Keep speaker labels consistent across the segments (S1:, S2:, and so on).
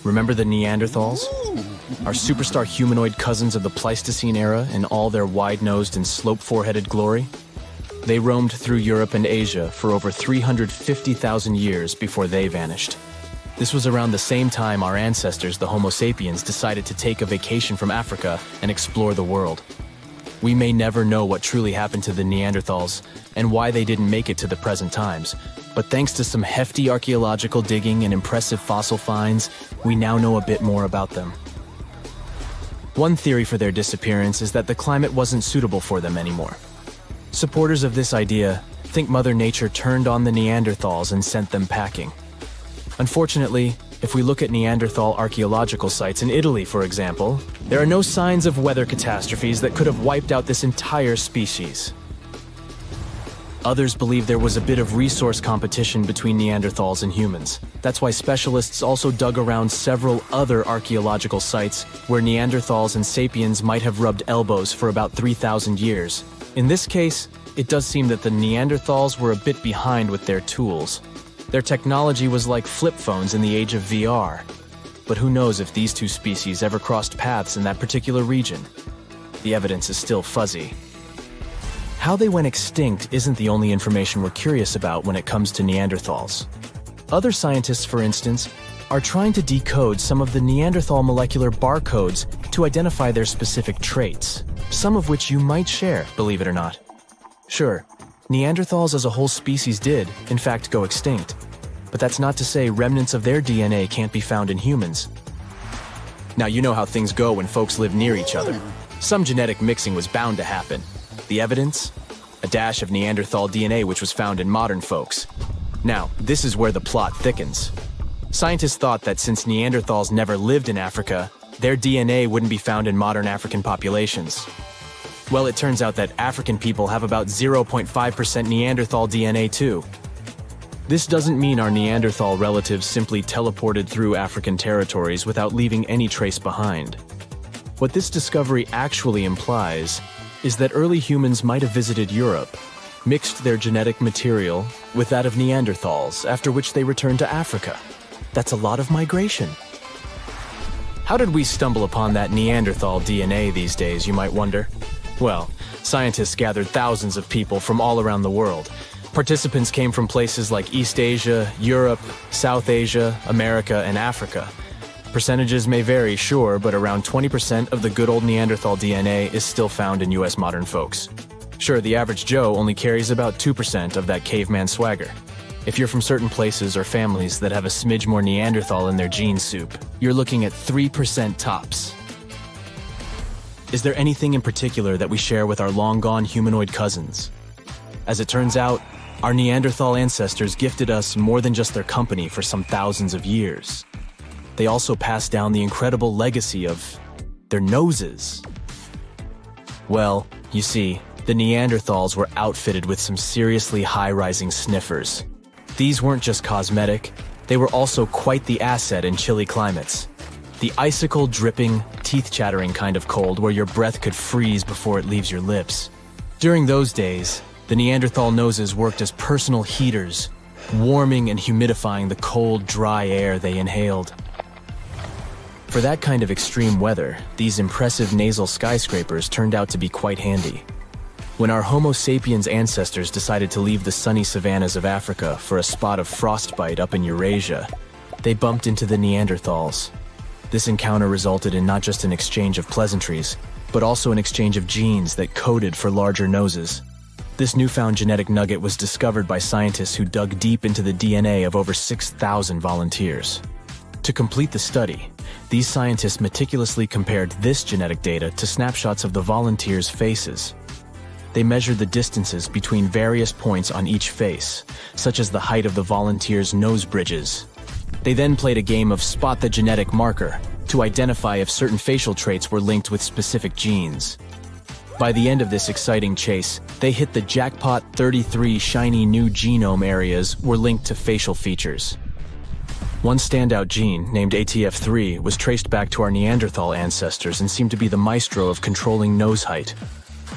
S1: Remember the Neanderthals? Our superstar humanoid cousins of the Pleistocene era in all their wide-nosed and slope-foreheaded glory? They roamed through Europe and Asia for over 350,000 years before they vanished. This was around the same time our ancestors, the Homo sapiens, decided to take a vacation from Africa and explore the world. We may never know what truly happened to the Neanderthals and why they didn't make it to the present times, but thanks to some hefty archaeological digging and impressive fossil finds, we now know a bit more about them. One theory for their disappearance is that the climate wasn't suitable for them anymore. Supporters of this idea think Mother Nature turned on the Neanderthals and sent them packing. Unfortunately, if we look at Neanderthal archaeological sites in Italy, for example, there are no signs of weather catastrophes that could have wiped out this entire species. Others believe there was a bit of resource competition between Neanderthals and humans. That's why specialists also dug around several other archaeological sites where Neanderthals and sapiens might have rubbed elbows for about 3,000 years. In this case, it does seem that the Neanderthals were a bit behind with their tools. Their technology was like flip phones in the age of VR. But who knows if these two species ever crossed paths in that particular region? The evidence is still fuzzy. How they went extinct isn't the only information we're curious about when it comes to Neanderthals. Other scientists, for instance, are trying to decode some of the Neanderthal molecular barcodes to identify their specific traits, some of which you might share, believe it or not. Sure, Neanderthals as a whole species did, in fact, go extinct. But that's not to say remnants of their DNA can't be found in humans. Now, you know how things go when folks live near each other. Some genetic mixing was bound to happen. The evidence? A dash of Neanderthal DNA which was found in modern folks. Now, this is where the plot thickens. Scientists thought that since Neanderthals never lived in Africa, their DNA wouldn't be found in modern African populations. Well, it turns out that African people have about 0.5% Neanderthal DNA too. This doesn't mean our Neanderthal relatives simply teleported through African territories without leaving any trace behind. What this discovery actually implies is that early humans might have visited Europe, mixed their genetic material with that of Neanderthals, after which they returned to Africa. That's a lot of migration. How did we stumble upon that Neanderthal DNA these days, you might wonder? Well, scientists gathered thousands of people from all around the world. Participants came from places like East Asia, Europe, South Asia, America, and Africa. Percentages may vary, sure, but around 20% of the good old Neanderthal DNA is still found in US modern folks. Sure, the average Joe only carries about 2% of that caveman swagger. If you're from certain places or families that have a smidge more Neanderthal in their gene soup, you're looking at 3% tops. Is there anything in particular that we share with our long-gone humanoid cousins? As it turns out, our Neanderthal ancestors gifted us more than just their company for some thousands of years. They also passed down the incredible legacy of their noses. Well, you see, the Neanderthals were outfitted with some seriously high-rising sniffers. These weren't just cosmetic, they were also quite the asset in chilly climates. The icicle-dripping, teeth-chattering kind of cold where your breath could freeze before it leaves your lips. During those days, the Neanderthal noses worked as personal heaters, warming and humidifying the cold, dry air they inhaled. For that kind of extreme weather, these impressive nasal skyscrapers turned out to be quite handy. When our Homo sapiens ancestors decided to leave the sunny savannas of Africa for a spot of frostbite up in Eurasia, they bumped into the Neanderthals. This encounter resulted in not just an exchange of pleasantries, but also an exchange of genes that coded for larger noses. This newfound genetic nugget was discovered by scientists who dug deep into the DNA of over 6,000 volunteers. To complete the study, these scientists meticulously compared this genetic data to snapshots of the volunteers' faces. They measured the distances between various points on each face, such as the height of the volunteers' nose bridges. They then played a game of spot the genetic marker to identify if certain facial traits were linked with specific genes. By the end of this exciting chase, they hit the jackpot. 33 shiny new genome areas were linked to facial features. One standout gene, named ATF3, was traced back to our Neanderthal ancestors and seemed to be the maestro of controlling nose height.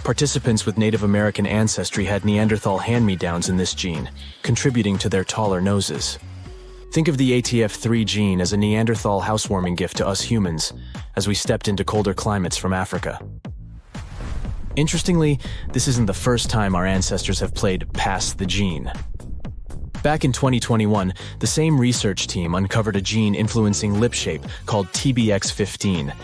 S1: Participants with Native American ancestry had Neanderthal hand-me-downs in this gene, contributing to their taller noses. Think of the ATF3 gene as a Neanderthal housewarming gift to us humans as we stepped into colder climates from Africa. Interestingly, this isn't the first time our ancestors have played pass the gene. Back in 2021, the same research team uncovered a gene influencing lip shape called TBX15.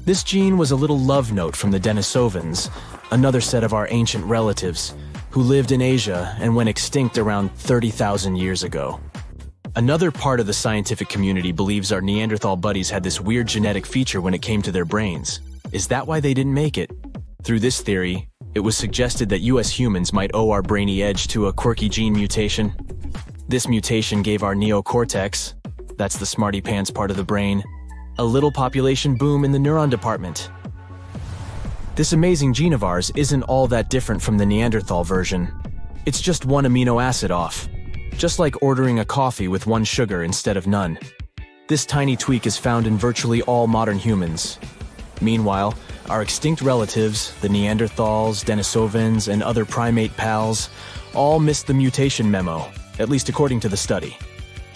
S1: This gene was a little love note from the Denisovans, another set of our ancient relatives, who lived in Asia and went extinct around 30,000 years ago. Another part of the scientific community believes our Neanderthal buddies had this weird genetic feature when it came to their brains. Is that why they didn't make it? Through this theory, it was suggested that US humans might owe our brainy edge to a quirky gene mutation. This mutation gave our neocortex, that's the smarty pants part of the brain, a little population boom in the neuron department. This amazing gene of ours isn't all that different from the Neanderthal version. It's just one amino acid off, just like ordering a coffee with one sugar instead of none. This tiny tweak is found in virtually all modern humans. Meanwhile, our extinct relatives, the Neanderthals, Denisovans, and other primate pals, all missed the mutation memo, at least according to the study.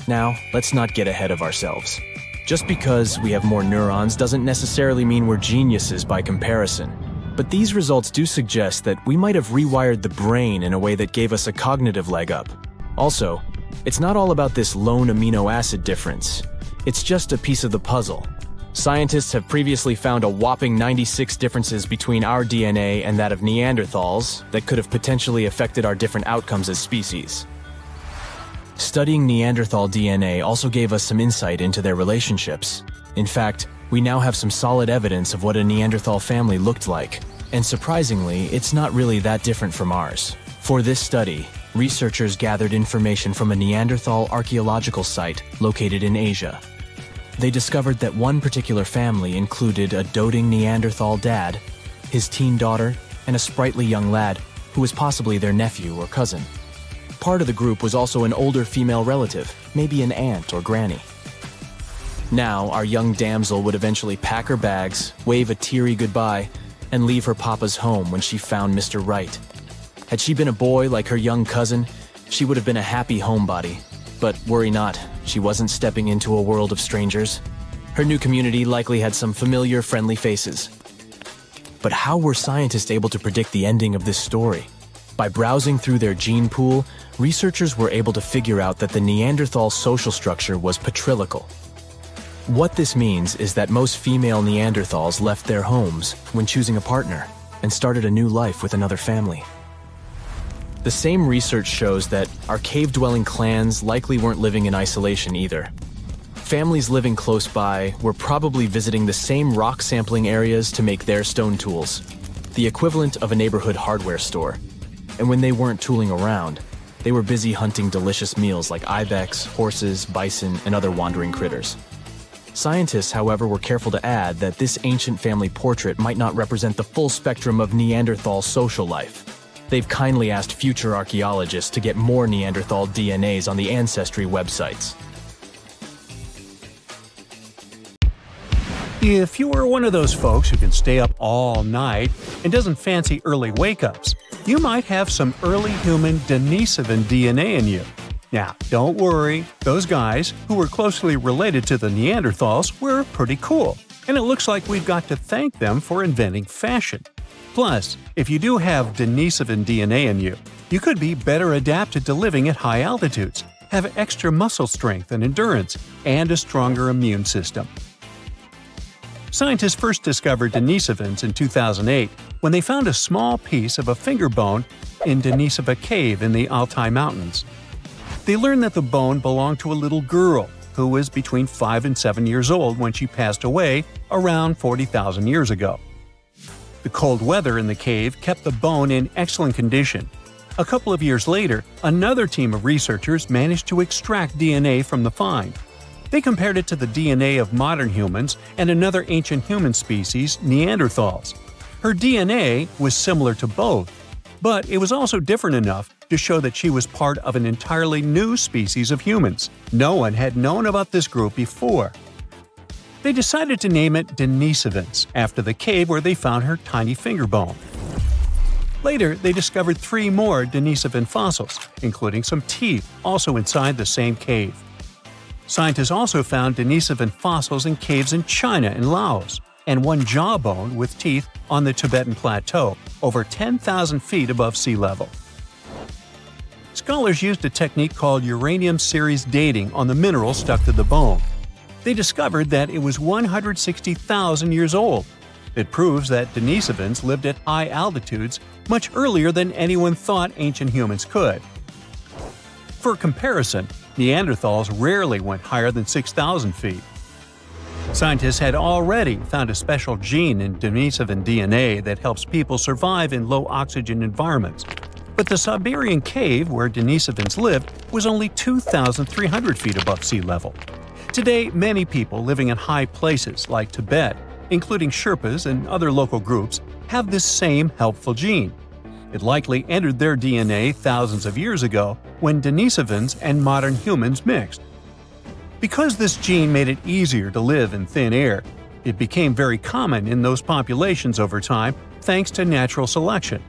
S1: Now, let's not get ahead of ourselves. Just because we have more neurons doesn't necessarily mean we're geniuses by comparison. But these results do suggest that we might have rewired the brain in a way that gave us a cognitive leg up. Also, it's not all about this lone amino acid difference. It's just a piece of the puzzle. Scientists have previously found a whopping 96 differences between our DNA and that of Neanderthals that could have potentially affected our different outcomes as species. Studying Neanderthal DNA also gave us some insight into their relationships. In fact, we now have some solid evidence of what a Neanderthal family looked like. And surprisingly, it's not really that different from ours. For this study, researchers gathered information from a Neanderthal archaeological site located in Asia. They discovered that one particular family included a doting Neanderthal dad, his teen daughter, and a sprightly young lad who was possibly their nephew or cousin. Part of the group was also an older female relative, maybe an aunt or granny. Now, our young damsel would eventually pack her bags, wave a teary goodbye, and leave her papa's home when she found Mr. Right. Had she been a boy like her young cousin, she would have been a happy homebody. But worry not, she wasn't stepping into a world of strangers. Her new community likely had some familiar, friendly faces. But how were scientists able to predict the ending of this story? By browsing through their gene pool, researchers were able to figure out that the Neanderthal social structure was patrilical. What this means is that most female Neanderthals left their homes when choosing a partner and started a new life with another family. The same research shows that our cave-dwelling clans likely weren't living in isolation either. Families living close by were probably visiting the same rock sampling areas to make their stone tools, the equivalent of a neighborhood hardware store. And when they weren't tooling around, they were busy hunting delicious meals like ibex, horses, bison, and other wandering critters. Scientists, however, were careful to add that this ancient family portrait might not represent the full spectrum of Neanderthal social life. They've kindly asked future archaeologists to get more Neanderthal DNAs on the Ancestry websites.
S2: If you are one of those folks who can stay up all night and doesn't fancy early wake-ups, you might have some early human Denisovan DNA in you. Now, don't worry, those guys, who were closely related to the Neanderthals, were pretty cool, and it looks like we've got to thank them for inventing fashion. Plus, if you do have Denisovan DNA in you, you could be better adapted to living at high altitudes, have extra muscle strength and endurance, and a stronger immune system. Scientists first discovered Denisovans in 2008 when they found a small piece of a finger bone in Denisova Cave in the Altai Mountains. They learned that the bone belonged to a little girl who was between 5 and 7 years old when she passed away around 40,000 years ago. The cold weather in the cave kept the bone in excellent condition. A couple of years later, another team of researchers managed to extract DNA from the find. They compared it to the DNA of modern humans and another ancient human species, Neanderthals. Her DNA was similar to both, but it was also different enough to show that she was part of an entirely new species of humans. No one had known about this group before. They decided to name it Denisovans, after the cave where they found her tiny finger bone. Later, they discovered 3 more Denisovan fossils, including some teeth, also inside the same cave. Scientists also found Denisovan fossils in caves in China and Laos, and one jawbone with teeth on the Tibetan Plateau, over 10,000 feet above sea level. Scholars used a technique called uranium series dating on the mineral stuck to the bone. They discovered that it was 160,000 years old. It proves that Denisovans lived at high altitudes much earlier than anyone thought ancient humans could. For comparison, Neanderthals rarely went higher than 6,000 feet. Scientists had already found a special gene in Denisovan DNA that helps people survive in low-oxygen environments. But the Siberian cave where Denisovans lived was only 2,300 feet above sea level. Today, many people living in high places like Tibet, including Sherpas and other local groups, have this same helpful gene. It likely entered their DNA thousands of years ago when Denisovans and modern humans mixed. Because this gene made it easier to live in thin air, it became very common in those populations over time thanks to natural selection.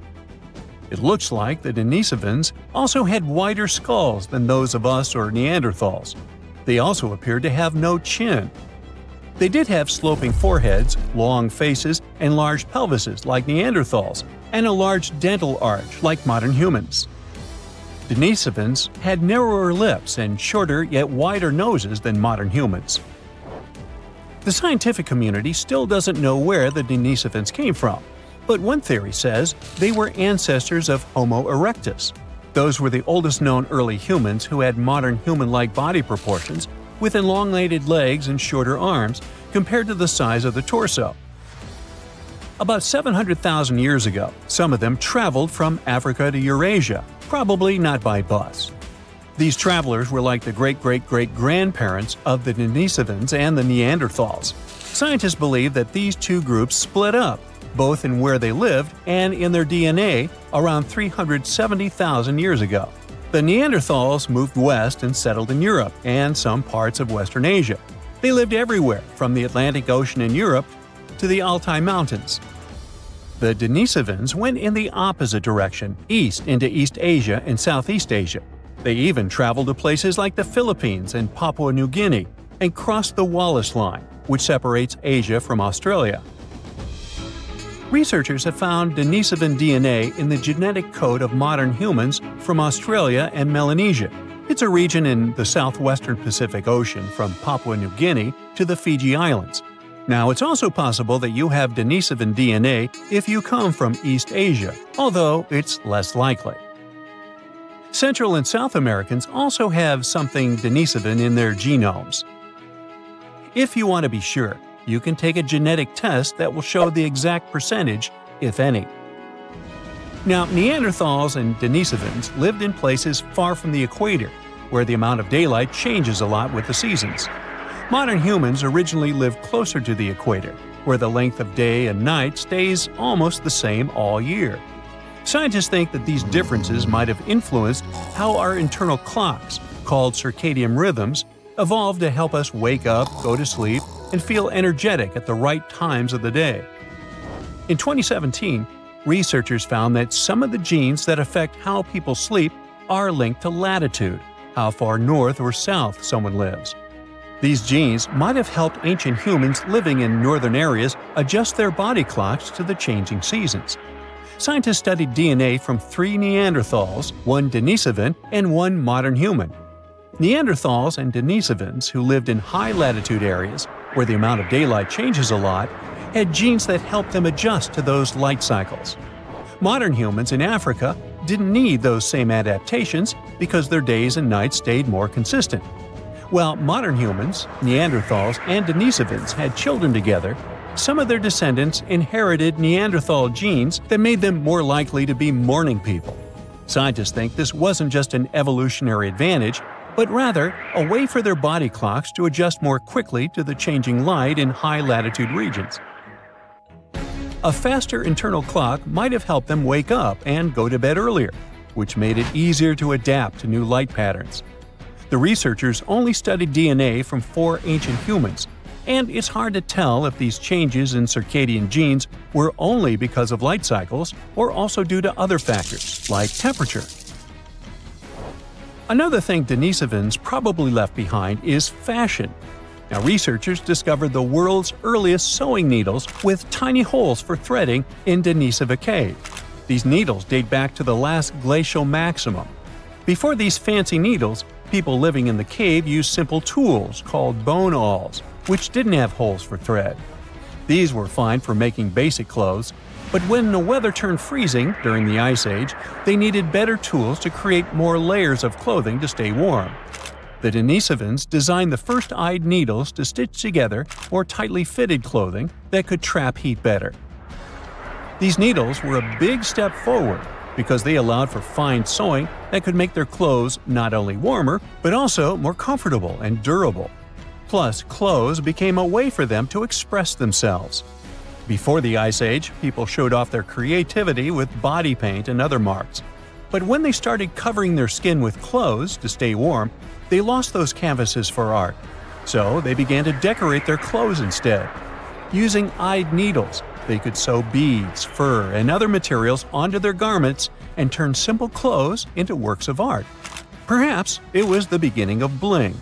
S2: It looks like the Denisovans also had wider skulls than those of us or Neanderthals. They also appeared to have no chin. They did have sloping foreheads, long faces, and large pelvises like Neanderthals, and a large dental arch like modern humans. Denisovans had narrower lips and shorter yet wider noses than modern humans. The scientific community still doesn't know where the Denisovans came from, but one theory says they were ancestors of Homo erectus. Those were the oldest known early humans who had modern human-like body proportions, with elongated legs and shorter arms compared to the size of the torso. About 700,000 years ago, some of them traveled from Africa to Eurasia, probably not by bus. These travelers were like the great-great-great-grandparents of the Denisovans and the Neanderthals. Scientists believe that these two groups split up, both in where they lived and in their DNA, around 370,000 years ago. The Neanderthals moved west and settled in Europe and some parts of Western Asia. They lived everywhere, from the Atlantic Ocean in Europe to the Altai Mountains. The Denisovans went in the opposite direction, east into East Asia and Southeast Asia. They even traveled to places like the Philippines and Papua New Guinea and crossed the Wallace Line, which separates Asia from Australia. Researchers have found Denisovan DNA in the genetic code of modern humans from Australia and Melanesia. It's a region in the southwestern Pacific Ocean from Papua New Guinea to the Fiji Islands. Now, it's also possible that you have Denisovan DNA if you come from East Asia, although it's less likely. Central and South Americans also have something Denisovan in their genomes. If you want to be sure, you can take a genetic test that will show the exact percentage, if any. Now, Neanderthals and Denisovans lived in places far from the equator, where the amount of daylight changes a lot with the seasons. Modern humans originally lived closer to the equator, where the length of day and night stays almost the same all year. Scientists think that these differences might have influenced how our internal clocks, called circadian rhythms, evolved to help us wake up, go to sleep, and feel energetic at the right times of the day. In 2017, researchers found that some of the genes that affect how people sleep are linked to latitude, how far north or south someone lives. These genes might have helped ancient humans living in northern areas adjust their body clocks to the changing seasons. Scientists studied DNA from 3 Neanderthals, 1 Denisovan, and 1 modern human. Neanderthals and Denisovans who lived in high-latitude areas, where the amount of daylight changes a lot, had genes that helped them adjust to those light cycles. Modern humans in Africa didn't need those same adaptations because their days and nights stayed more consistent. While modern humans, Neanderthals, and Denisovans had children together, some of their descendants inherited Neanderthal genes that made them more likely to be morning people. Scientists think this wasn't just an evolutionary advantage, but rather a way for their body clocks to adjust more quickly to the changing light in high-latitude regions. A faster internal clock might have helped them wake up and go to bed earlier, which made it easier to adapt to new light patterns. The researchers only studied DNA from 4 ancient humans, and it's hard to tell if these changes in circadian genes were only because of light cycles or also due to other factors, like temperature. Another thing Denisovans probably left behind is fashion. Now, researchers discovered the world's earliest sewing needles with tiny holes for threading in Denisova Cave. These needles date back to the last glacial maximum. Before these fancy needles, people living in the cave used simple tools called bone awls, which didn't have holes for thread. These were fine for making basic clothes, but when the weather turned freezing during the Ice Age, they needed better tools to create more layers of clothing to stay warm. The Denisovans designed the first eyed needles to stitch together more tightly fitted clothing that could trap heat better. These needles were a big step forward because they allowed for fine sewing that could make their clothes not only warmer, but also more comfortable and durable. Plus, clothes became a way for them to express themselves. Before the Ice Age, people showed off their creativity with body paint and other marks. But when they started covering their skin with clothes to stay warm, they lost those canvases for art. So they began to decorate their clothes instead. Using eyed needles, they could sew beads, fur, and other materials onto their garments and turn simple clothes into works of art. Perhaps it was the beginning of bling.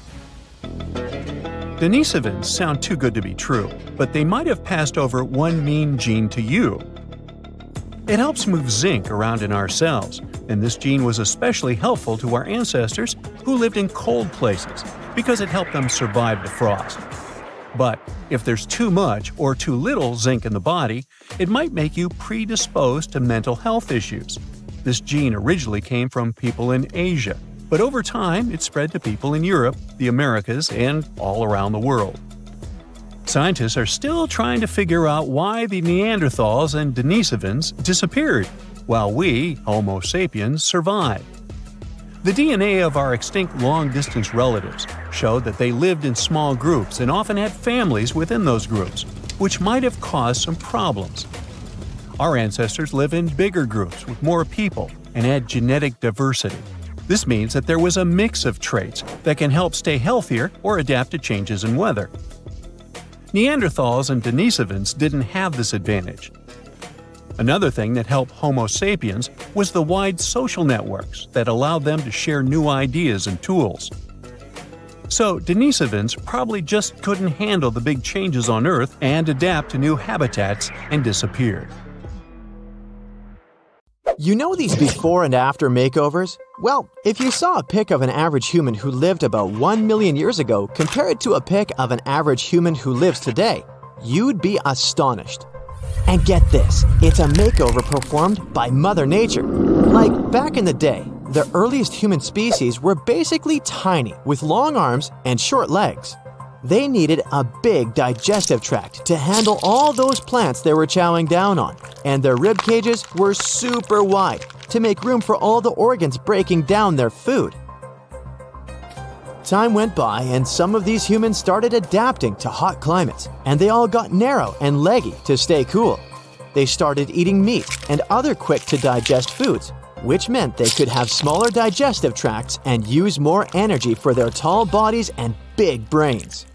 S2: Denisovans sound too good to be true, but they might have passed over one mean gene to you. It helps move zinc around in our cells, and this gene was especially helpful to our ancestors who lived in cold places because it helped them survive the frost. But if there's too much or too little zinc in the body, it might make you predisposed to mental health issues. This gene originally came from people in Asia, but over time it spread to people in Europe, the Americas, and all around the world. Scientists are still trying to figure out why the Neanderthals and Denisovans disappeared, while we, Homo sapiens, survived. The DNA of our extinct long-distance relatives showed that they lived in small groups and often had families within those groups, which might have caused some problems. Our ancestors live in bigger groups with more people and had genetic diversity. This means that there was a mix of traits that can help stay healthier or adapt to changes in weather. Neanderthals and Denisovans didn't have this advantage. Another thing that helped Homo sapiens was the wide social networks that allowed them to share new ideas and tools. So Denisovans probably just couldn't handle the big changes on Earth and adapt to new habitats and disappeared.
S3: You know these before and after makeovers? Well, if you saw a pic of an average human who lived about 1 million years ago compared to a pic of an average human who lives today, you'd be astonished. And get this, it's a makeover performed by Mother Nature. Like back in the day, the earliest human species were basically tiny with long arms and short legs. They needed a big digestive tract to handle all those plants they were chowing down on, and their rib cages were super wide to make room for all the organs breaking down their food. Time went by and some of these humans started adapting to hot climates, and they all got narrow and leggy to stay cool. They started eating meat and other quick-to-digest foods, which meant they could have smaller digestive tracts and use more energy for their tall bodies and big brains.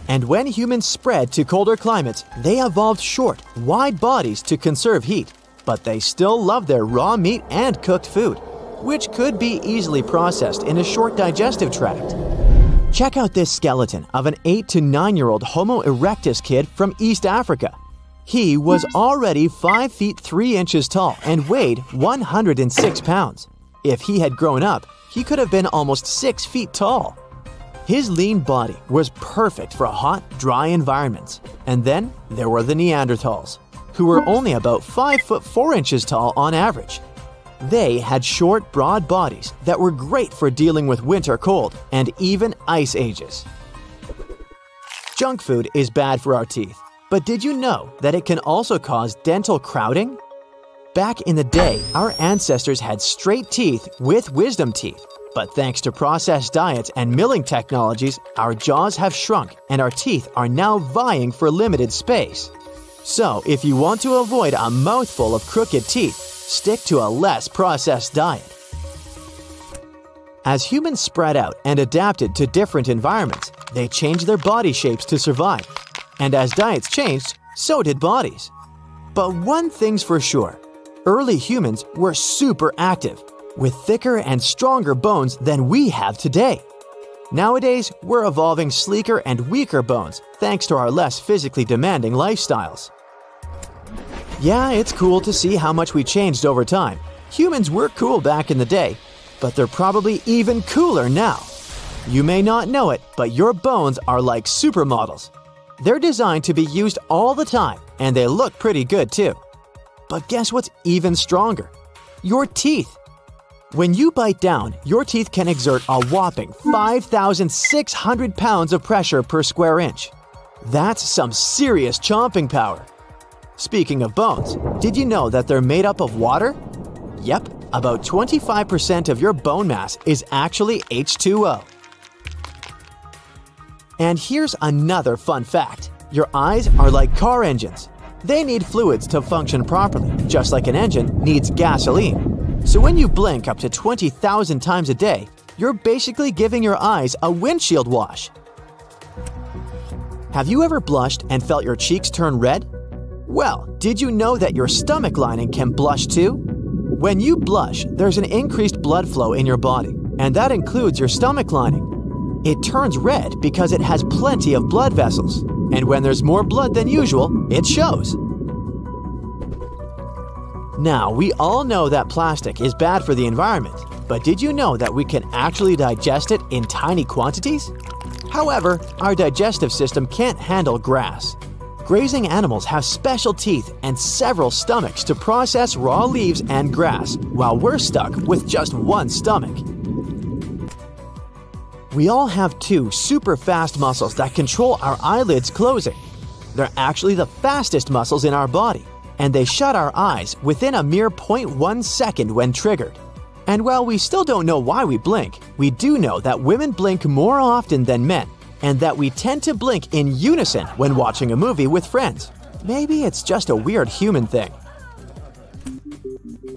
S3: And when humans spread to colder climates, they evolved short, wide bodies to conserve heat, but they still loved their raw meat and cooked food, which could be easily processed in a short digestive tract. Check out this skeleton of an 8 to 9-year-old Homo erectus kid from East Africa. He was already 5 feet 3 inches tall and weighed 106 pounds. If he had grown up, he could have been almost 6 feet tall. His lean body was perfect for hot, dry environments. And then there were the Neanderthals, who were only about 5 foot 4 inches tall on average. They had short, broad bodies that were great for dealing with winter cold and even ice ages. Junk food is bad for our teeth, but did you know that it can also cause dental crowding? Back in the day, our ancestors had straight teeth with wisdom teeth, but thanks to processed diets and milling technologies, our jaws have shrunk and our teeth are now vying for limited space. So, if you want to avoid a mouthful of crooked teeth, stick to a less processed diet. As humans spread out and adapted to different environments, they changed their body shapes to survive. And as diets changed, so did bodies. But one thing's for sure, early humans were super active. with thicker and stronger bones than we have today. Nowadays, we're evolving sleeker and weaker bones thanks to our less physically demanding lifestyles. Yeah, it's cool to see how much we changed over time. Humans were cool back in the day, but they're probably even cooler now. You may not know it, but your bones are like supermodels. They're designed to be used all the time, and they look pretty good too. But guess what's even stronger? Your teeth. When you bite down, your teeth can exert a whopping 5,600 pounds of pressure per square inch. That's some serious chomping power. Speaking of bones, did you know that they're made up of water? Yep, about 25% of your bone mass is actually H2O. And here's another fun fact. Your eyes are like car engines. They need fluids to function properly, just like an engine needs gasoline. So when you blink up to 20,000 times a day, you're basically giving your eyes a windshield wash. Have you ever blushed and felt your cheeks turn red? Well, did you know that your stomach lining can blush too? When you blush, there's an increased blood flow in your body, and that includes your stomach lining. It turns red because it has plenty of blood vessels, and when there's more blood than usual, it shows. Now, we all know that plastic is bad for the environment, but did you know that we can actually digest it in tiny quantities? However, our digestive system can't handle grass. Grazing animals have special teeth and several stomachs to process raw leaves and grass, while we're stuck with just one stomach. We all have two super fast muscles that control our eyelids closing. They're actually the fastest muscles in our body, and they shut our eyes within a mere 0.1 second when triggered. And while we still don't know why we blink, we do know that women blink more often than men, and that we tend to blink in unison when watching a movie with friends. Maybe it's just a weird human thing.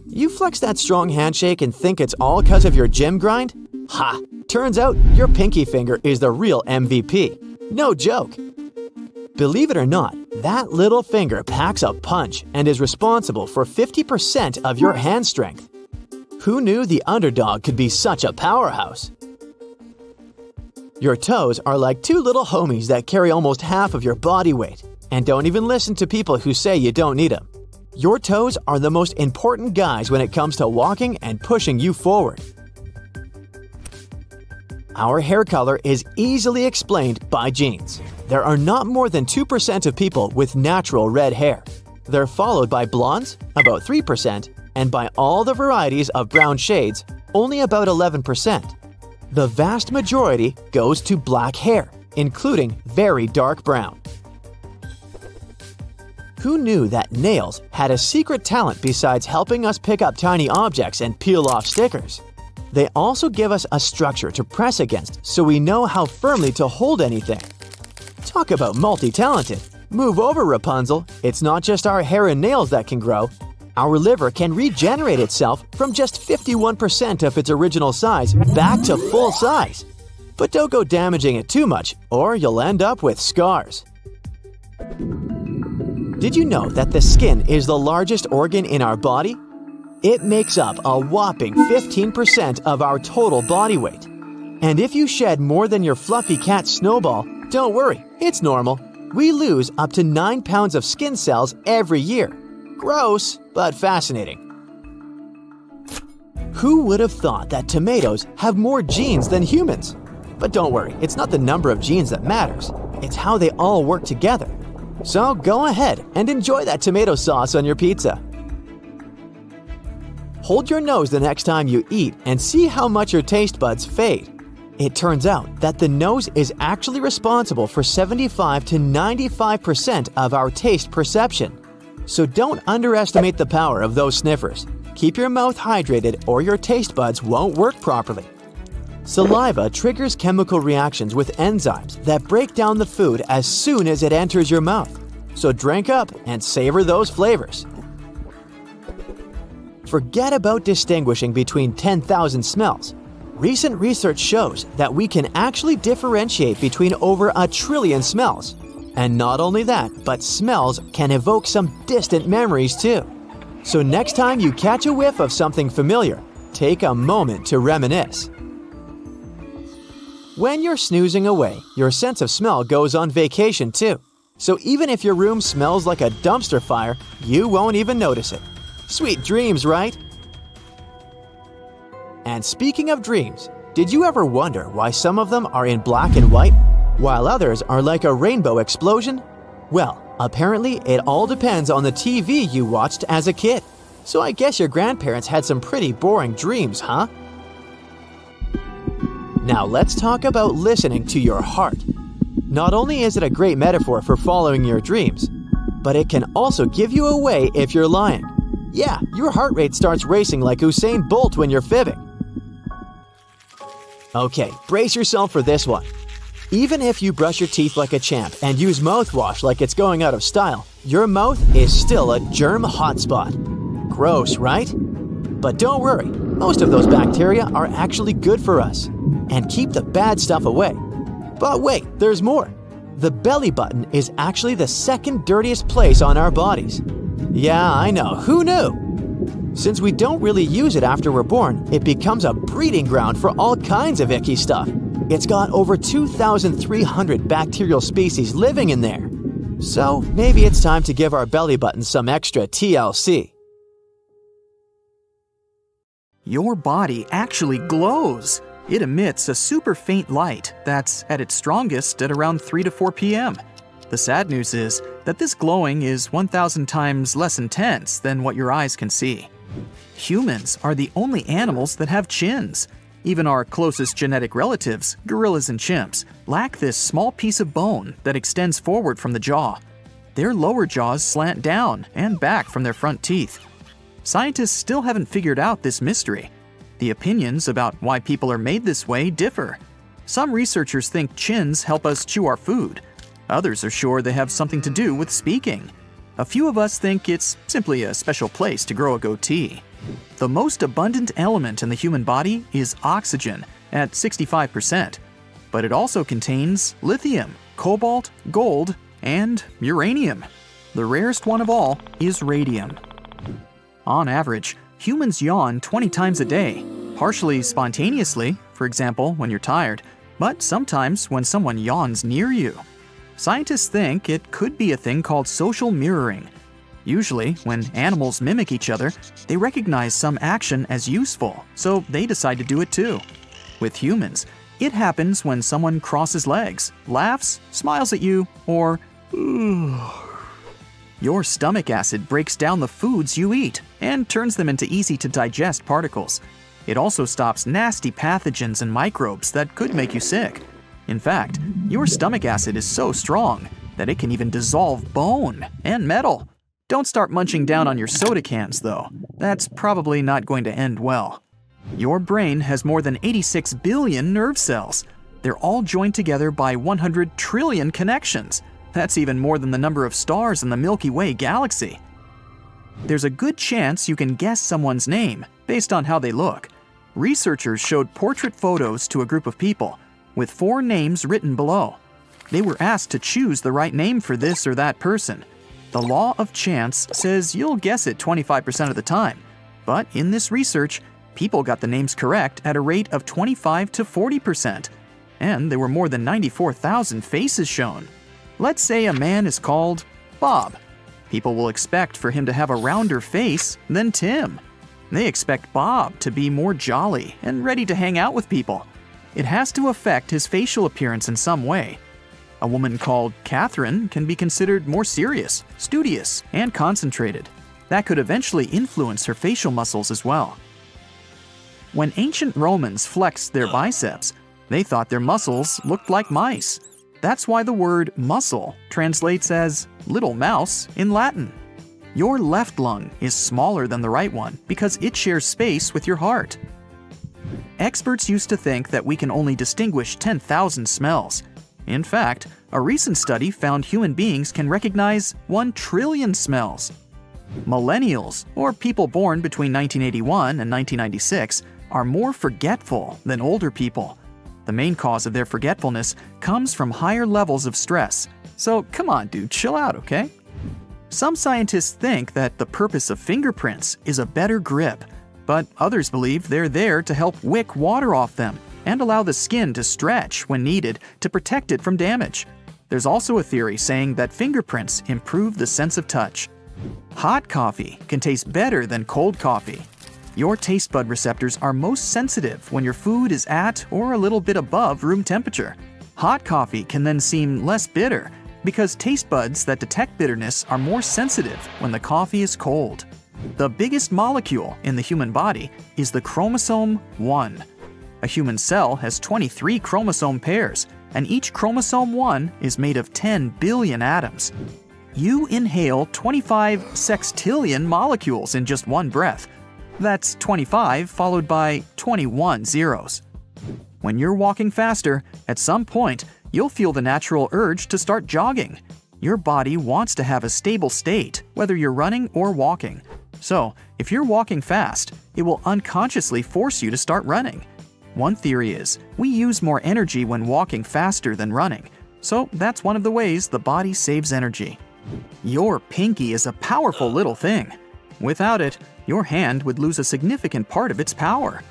S3: You flex that strong handshake and think it's all because of your gym grind? Ha! Turns out your pinky finger is the real MVP. No joke. Believe it or not, that little finger packs a punch and is responsible for 50% of your hand strength. Who knew the underdog could be such a powerhouse? Your toes are like two little homies that carry almost half of your body weight. And don't even listen to people who say you don't need them. Your toes are the most important guys when it comes to walking and pushing you forward. Our hair color is easily explained by genes. There are not more than 2% of people with natural red hair. They're followed by blondes, about 3%, and by all the varieties of brown shades, only about 11%. The vast majority goes to black hair, including very dark brown. Who knew that nails had a secret talent besides helping us pick up tiny objects and peel off stickers? They also give us a structure to press against so we know how firmly to hold anything. Talk about multi-talented. Move over, Rapunzel. It's not just our hair and nails that can grow. Our liver can regenerate itself from just 51% of its original size back to full size. But don't go damaging it too much, or you'll end up with scars. Did you know that the skin is the largest organ in our body? It makes up a whopping 15% of our total body weight. And if you shed more than your fluffy cat Snowball, don't worry, it's normal. We lose up to 9 pounds of skin cells every year. Gross, but fascinating. Who would have thought that tomatoes have more genes than humans? But don't worry, it's not the number of genes that matters. It's how they all work together. So go ahead and enjoy that tomato sauce on your pizza. Hold your nose the next time you eat and see how much your taste buds fade. It turns out that the nose is actually responsible for 75 to 95% of our taste perception. So don't underestimate the power of those sniffers. Keep your mouth hydrated or your taste buds won't work properly. Saliva triggers chemical reactions with enzymes that break down the food as soon as it enters your mouth. So drink up and savor those flavors. Forget about distinguishing between 10,000 smells. Recent research shows that we can actually differentiate between over 1 trillion smells. And not only that, but smells can evoke some distant memories too. So next time you catch a whiff of something familiar, take a moment to reminisce. When you're snoozing away, your sense of smell goes on vacation too. So even if your room smells like a dumpster fire, you won't even notice it. Sweet dreams, right? And speaking of dreams, did you ever wonder why some of them are in black and white, while others are like a rainbow explosion? Well, apparently it all depends on the TV you watched as a kid. So I guess your grandparents had some pretty boring dreams, huh? Now let's talk about listening to your heart. Not only is it a great metaphor for following your dreams, but it can also give you away if you're lying. Yeah, your heart rate starts racing like Usain Bolt when you're fibbing. Okay, brace yourself for this one. Even if you brush your teeth like a champ and use mouthwash like it's going out of style, your mouth is still a germ hotspot. Gross, right? But don't worry, most of those bacteria are actually good for us and keep the bad stuff away. But wait, there's more. The belly button is actually the second dirtiest place on our bodies. Yeah, I know, who knew? Since we don't really use it after we're born, it becomes a breeding ground for all kinds of icky stuff. It's got over 2,300 bacterial species living in there. So maybe it's time to give our belly button some extra TLC.
S4: Your body actually glows. It emits a super faint light that's at its strongest at around 3 to 4 p.m. The sad news is that this glowing is 1,000 times less intense than what your eyes can see. Humans are the only animals that have chins. Even our closest genetic relatives, gorillas and chimps, lack this small piece of bone that extends forward from the jaw. Their lower jaws slant down and back from their front teeth. Scientists still haven't figured out this mystery. The opinions about why people are made this way differ. Some researchers think chins help us chew our food. Others are sure they have something to do with speaking. A few of us think it's simply a special place to grow a goatee. The most abundant element in the human body is oxygen at 65%, but it also contains lithium, cobalt, gold, and uranium. The rarest one of all is radium. On average, humans yawn 20 times a day, partially spontaneously, for example, when you're tired, but sometimes when someone yawns near you. Scientists think it could be a thing called social mirroring. Usually, when animals mimic each other, they recognize some action as useful, so they decide to do it too. With humans, it happens when someone crosses legs, laughs, smiles at you, or your stomach acid breaks down the foods you eat and turns them into easy-to-digest particles. It also stops nasty pathogens and microbes that could make you sick. In fact, your stomach acid is so strong that it can even dissolve bone and metal. Don't start munching down on your soda cans, though. That's probably not going to end well. Your brain has more than 86 billion nerve cells. They're all joined together by 100 trillion connections. That's even more than the number of stars in the Milky Way galaxy. There's a good chance you can guess someone's name based on how they look. Researchers showed portrait photos to a group of people, with 4 names written below. They were asked to choose the right name for this or that person. The law of chance says you'll guess it 25% of the time, but in this research, people got the names correct at a rate of 25 to 40%, and there were more than 94,000 faces shown. Let's say a man is called Bob. People will expect for him to have a rounder face than Tim. They expect Bob to be more jolly and ready to hang out with people. It has to affect his facial appearance in some way. A woman called Catherine can be considered more serious, studious, and concentrated. That could eventually influence her facial muscles as well. When ancient Romans flexed their biceps, they thought their muscles looked like mice. That's why the word muscle translates as little mouse in Latin. Your left lung is smaller than the right one because it shares space with your heart. Experts used to think that we can only distinguish 10,000 smells. In fact, a recent study found human beings can recognize 1 trillion smells. Millennials, or people born between 1981 and 1996, are more forgetful than older people. The main cause of their forgetfulness comes from higher levels of stress. So come on, dude, chill out, okay? Some scientists think that the purpose of fingerprints is a better grip. but others believe they're there to help wick water off them and allow the skin to stretch when needed to protect it from damage. There's also a theory saying that fingerprints improve the sense of touch. Hot coffee can taste better than cold coffee. Your taste bud receptors are most sensitive when your food is at or a little bit above room temperature. Hot coffee can then seem less bitter because taste buds that detect bitterness are more sensitive when the coffee is cold. The biggest molecule in the human body is the chromosome 1. A human cell has 23 chromosome pairs, and each chromosome 1 is made of 10 billion atoms. You inhale 25 sextillion molecules in just one breath. That's 25 followed by 21 zeros. When you're walking faster, at some point, you'll feel the natural urge to start jogging. Your body wants to have a stable state, whether you're running or walking. So, if you're walking fast, it will unconsciously force you to start running. One theory is, we use more energy when walking faster than running. So that's one of the ways the body saves energy. Your pinky is a powerful little thing. Without it, your hand would lose a significant part of its power.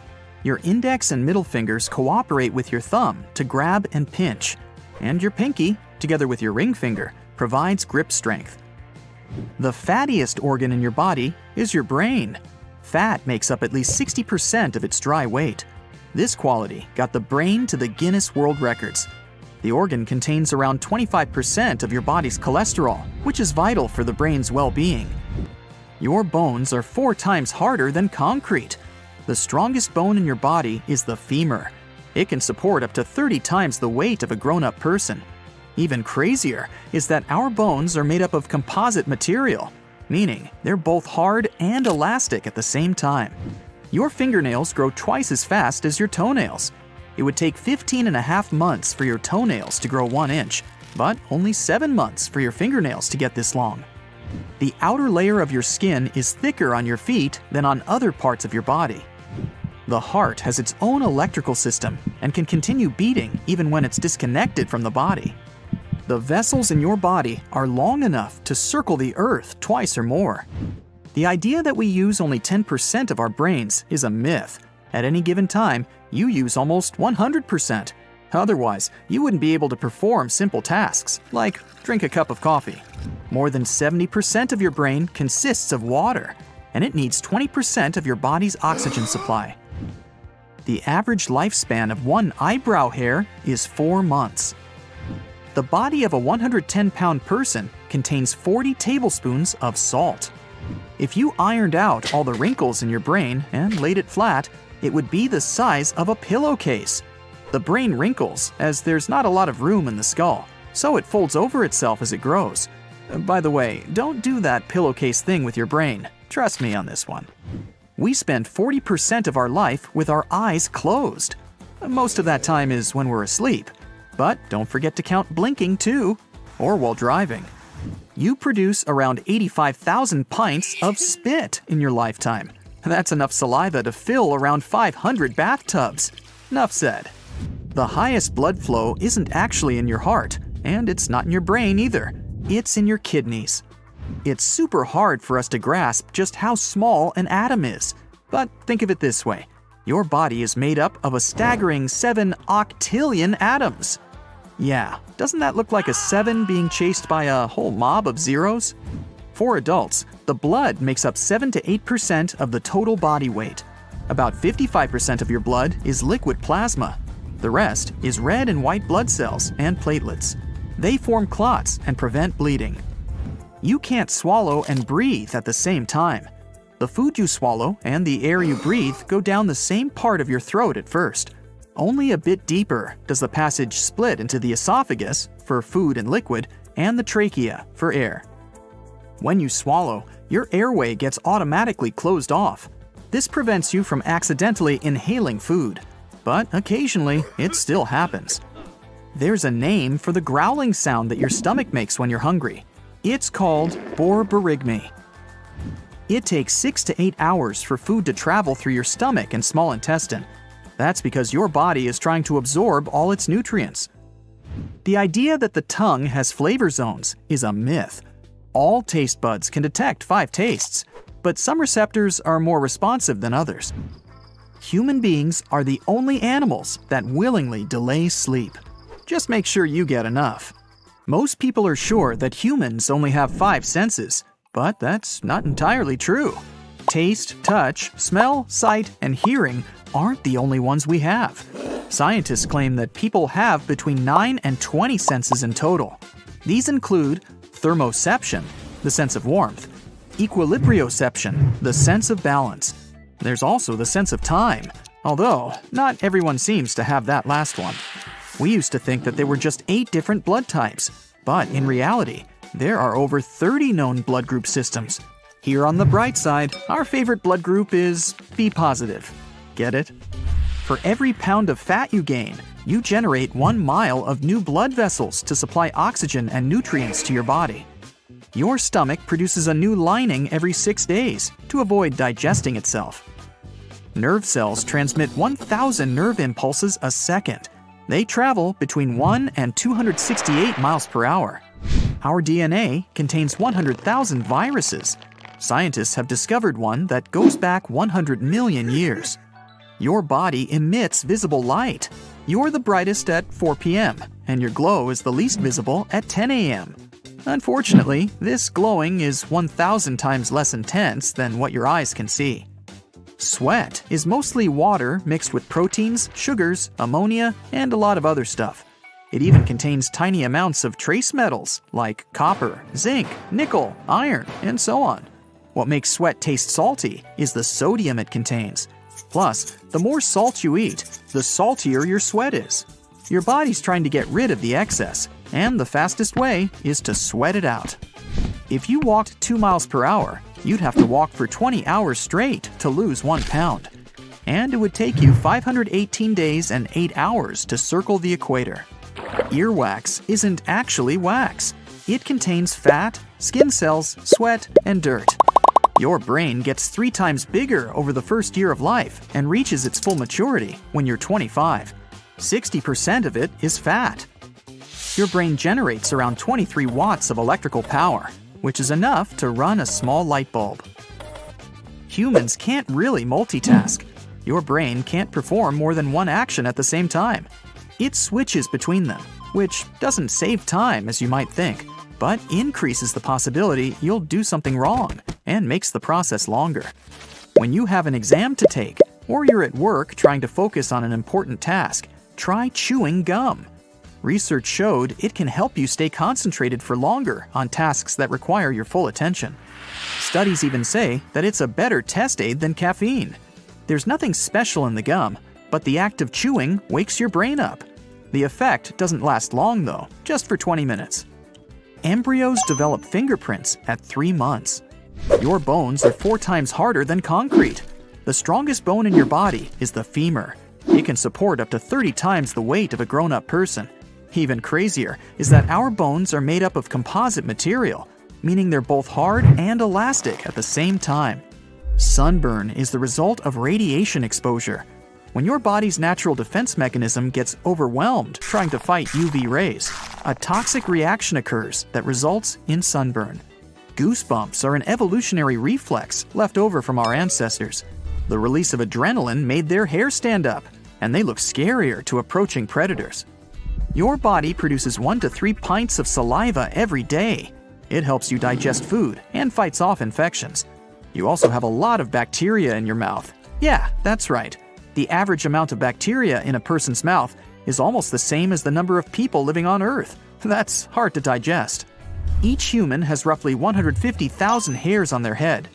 S4: Your index and middle fingers cooperate with your thumb to grab and pinch, and your pinky, together with your ring finger, provides grip strength. The fattiest organ in your body is your brain. Fat makes up at least 60% of its dry weight. This quality got the brain to the Guinness World Records. The organ contains around 25% of your body's cholesterol, which is vital for the brain's well-being. Your bones are 4 times harder than concrete. The strongest bone in your body is the femur. It can support up to 30 times the weight of a grown-up person. Even crazier is that our bones are made up of composite material, meaning they're both hard and elastic at the same time. Your fingernails grow twice as fast as your toenails. It would take 15.5 months for your toenails to grow 1 inch, but only 7 months for your fingernails to get this long. The outer layer of your skin is thicker on your feet than on other parts of your body. The heart has its own electrical system and can continue beating even when it's disconnected from the body. The vessels in your body are long enough to circle the earth twice or more. The idea that we use only 10% of our brains is a myth. At any given time, you use almost 100%. Otherwise, you wouldn't be able to perform simple tasks, like drink a cup of coffee. More than 70% of your brain consists of water, and it needs 20% of your body's oxygen supply. The average lifespan of one eyebrow hair is 4 months. The body of a 110-pound person contains 40 tablespoons of salt. If you ironed out all the wrinkles in your brain and laid it flat, it would be the size of a pillowcase. The brain wrinkles as there's not a lot of room in the skull, so it folds over itself as it grows. By the way, don't do that pillowcase thing with your brain. Trust me on this one. We spend 40% of our life with our eyes closed. Most of that time is when we're asleep. But don't forget to count blinking too, or while driving. You produce around 85,000 pints of spit in your lifetime. That's enough saliva to fill around 500 bathtubs. Enough said. The highest blood flow isn't actually in your heart, and it's not in your brain either. It's in your kidneys. It's super hard for us to grasp just how small an atom is. But think of it this way. Your body is made up of a staggering 7 octillion atoms. Yeah, doesn't that look like a 7 being chased by a whole mob of zeros? For adults, the blood makes up 7 to 8% of the total body weight. About 55% of your blood is liquid plasma. The rest is red and white blood cells and platelets. They form clots and prevent bleeding. You can't swallow and breathe at the same time. The food you swallow and the air you breathe go down the same part of your throat at first. Only a bit deeper does the passage split into the esophagus for food and liquid and the trachea for air. When you swallow, your airway gets automatically closed off. This prevents you from accidentally inhaling food, but occasionally it still happens. There's a name for the growling sound that your stomach makes when you're hungry. It's called borborygmi. It takes 6 to 8 hours for food to travel through your stomach and small intestine. That's because your body is trying to absorb all its nutrients. The idea that the tongue has flavor zones is a myth. All taste buds can detect 5 tastes. but some receptors are more responsive than others. Human beings are the only animals that willingly delay sleep. Just make sure you get enough. Most people are sure that humans only have 5 senses, but that's not entirely true. Taste, touch, smell, sight, and hearing aren't the only ones we have. Scientists claim that people have between 9 and 20 senses in total. These include thermoception, the sense of warmth, equilibrioception, the sense of balance. There's also the sense of time, although not everyone seems to have that last one. We used to think that there were just 8 different blood types, but in reality, there are over 30 known blood group systems. Here on the bright side, our favorite blood group is B positive. Get it? For every pound of fat you gain, you generate 1 mile of new blood vessels to supply oxygen and nutrients to your body. Your stomach produces a new lining every 6 days to avoid digesting itself. Nerve cells transmit 1,000 nerve impulses a second. They travel between 1 and 268 miles per hour. Our DNA contains 100,000 viruses. Scientists have discovered one that goes back 100 million years. Your body emits visible light. You're the brightest at 4 p.m., and your glow is the least visible at 10 a.m. Unfortunately, this glowing is 1,000 times less intense than what your eyes can see. Sweat is mostly water mixed with proteins, sugars, ammonia, and a lot of other stuff. It even contains tiny amounts of trace metals like copper, zinc, nickel, iron, and so on. What makes sweat taste salty is the sodium it contains. Plus, the more salt you eat, the saltier your sweat is. Your body's trying to get rid of the excess, and the fastest way is to sweat it out. If you walked 2 miles per hour, you'd have to walk for 20 hours straight to lose 1 pound. And it would take you 518 days and 8 hours to circle the equator. Earwax isn't actually wax. It contains fat, skin cells, sweat, and dirt. Your brain gets 3 times bigger over the first year of life and reaches its full maturity when you're 25. 60% of it is fat. Your brain generates around 23 watts of electrical power, which is enough to run a small light bulb. Humans can't really multitask. Your brain can't perform more than 1 action at the same time. It switches between them, which doesn't save time as you might think, but increases the possibility you'll do something wrong and makes the process longer. When you have an exam to take, or you're at work trying to focus on an important task, try chewing gum. Research showed it can help you stay concentrated for longer on tasks that require your full attention. Studies even say that it's a better test aid than caffeine. There's nothing special in the gum, but the act of chewing wakes your brain up. The effect doesn't last long though, just for 20 minutes. Embryos develop fingerprints at 3 months. Your bones are 4 times harder than concrete. The strongest bone in your body is the femur. It can support up to 30 times the weight of a grown-up person. Even crazier is that our bones are made up of composite material, meaning they're both hard and elastic at the same time. Sunburn is the result of radiation exposure. When your body's natural defense mechanism gets overwhelmed trying to fight UV rays, a toxic reaction occurs that results in sunburn. Goosebumps are an evolutionary reflex left over from our ancestors. The release of adrenaline made their hair stand up, and they look scarier to approaching predators. Your body produces 1 to 3 pints of saliva every day. It helps you digest food and fights off infections. You also have a lot of bacteria in your mouth. Yeah, that's right. The average amount of bacteria in a person's mouth is almost the same as the number of people living on Earth. That's hard to digest. Each human has roughly 150,000 hairs on their head.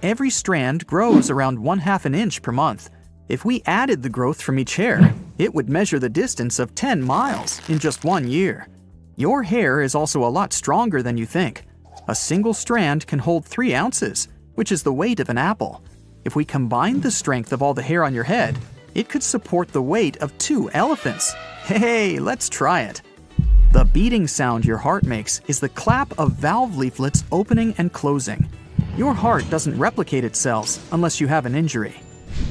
S4: Every strand grows around 1/2 inch per month. If we added the growth from each hair, it would measure the distance of 10 miles in just 1 year. Your hair is also a lot stronger than you think. A single strand can hold 3 ounces, which is the weight of an apple. If we combined the strength of all the hair on your head, it could support the weight of 2 elephants. Hey, let's try it. The beating sound your heart makes is the clap of valve leaflets opening and closing. Your heart doesn't replicate its cells unless you have an injury.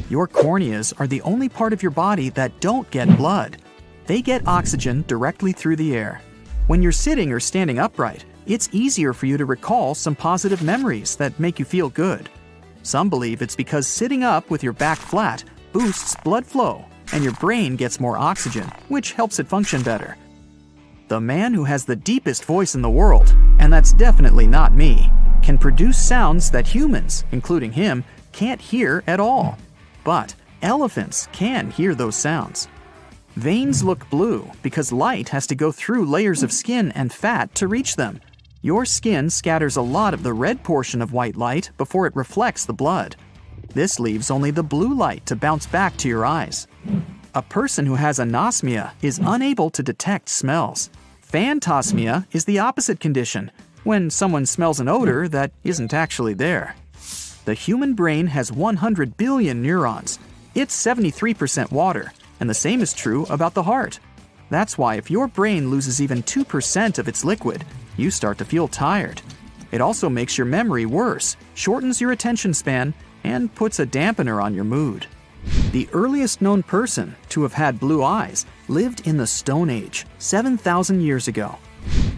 S4: Your corneas are the only part of your body that don't get blood. They get oxygen directly through the air. When you're sitting or standing upright, it's easier for you to recall some positive memories that make you feel good. Some believe it's because sitting up with your back flat boosts blood flow and your brain gets more oxygen, which helps it function better. The man who has the deepest voice in the world, and that's definitely not me, can produce sounds that humans, including him, can't hear at all. But elephants can hear those sounds. Veins look blue because light has to go through layers of skin and fat to reach them. Your skin scatters a lot of the red portion of white light before it reflects the blood. This leaves only the blue light to bounce back to your eyes. A person who has anosmia is unable to detect smells. Phantosmia is the opposite condition, when someone smells an odor that isn't actually there. The human brain has 100 billion neurons. It's 73% water, and the same is true about the heart. That's why if your brain loses even 2% of its liquid, you start to feel tired. It also makes your memory worse, shortens your attention span, and puts a dampener on your mood. The earliest known person to have had blue eyes lived in the Stone Age, 7,000 years ago.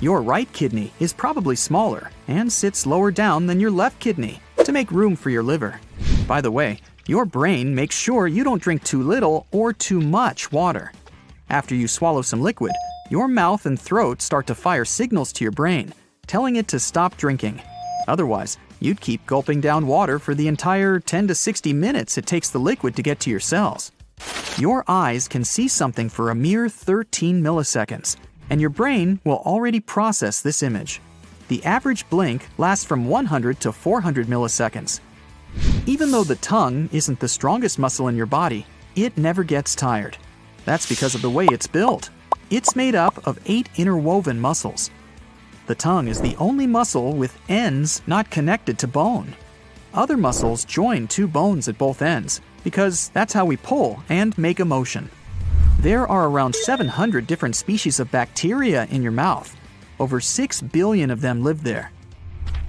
S4: Your right kidney is probably smaller and sits lower down than your left kidney to make room for your liver. By the way, your brain makes sure you don't drink too little or too much water. After you swallow some liquid, your mouth and throat start to fire signals to your brain, telling it to stop drinking. Otherwise, you'd keep gulping down water for the entire 10 to 60 minutes it takes the liquid to get to your cells. Your eyes can see something for a mere 13 milliseconds, and your brain will already process this image. The average blink lasts from 100 to 400 milliseconds. Even though the tongue isn't the strongest muscle in your body, it never gets tired. That's because of the way it's built. It's made up of 8 interwoven muscles. The tongue is the only muscle with ends not connected to bone. Other muscles join 2 bones at both ends because that's how we pull and make a motion. There are around 700 different species of bacteria in your mouth. Over 6 billion of them live there.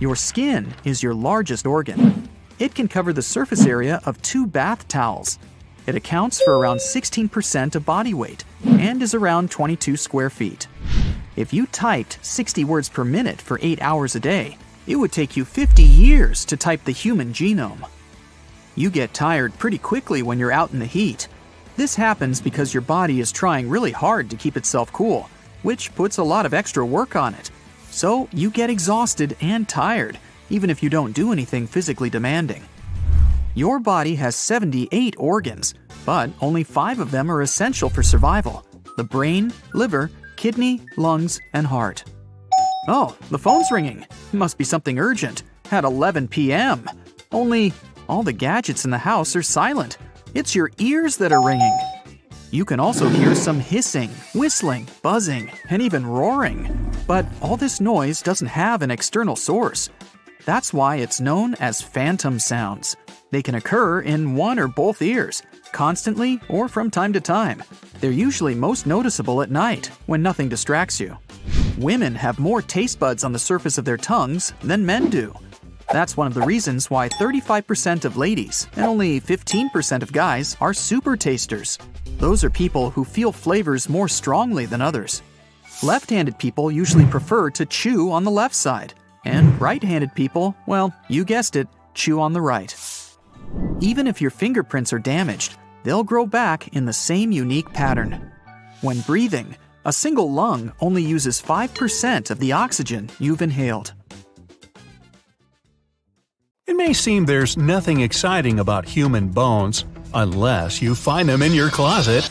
S4: Your skin is your largest organ. It can cover the surface area of 2 bath towels. It accounts for around 16% of body weight and is around 22 square feet. If you typed 60 words per minute for 8 hours a day, it would take you 50 years to type the human genome. You get tired pretty quickly when you're out in the heat. This happens because your body is trying really hard to keep itself cool, which puts a lot of extra work on it. So you get exhausted and tired, even if you don't do anything physically demanding. Your body has 78 organs, but only 5 of them are essential for survival: the brain, liver, kidney, lungs, and heart. Oh, the phone's ringing. Must be something urgent. At 11 p.m. Only all the gadgets in the house are silent. It's your ears that are ringing. You can also hear some hissing, whistling, buzzing, and even roaring. But all this noise doesn't have an external source. That's why it's known as phantom sounds. They can occur in one or both ears, constantly or from time to time. They're usually most noticeable at night, when nothing distracts you. Women have more taste buds on the surface of their tongues than men do. That's one of the reasons why 35% of ladies and only 15% of guys are super tasters. Those are people who feel flavors more strongly than others. Left-handed people usually prefer to chew on the left side, and right-handed people, well, you guessed it, chew on the right. Even if your fingerprints are damaged, they'll grow back in the same unique pattern. When breathing, a single lung only uses 5% of the oxygen you've inhaled.
S2: It may seem there's nothing exciting about human bones, unless you find them in your closet.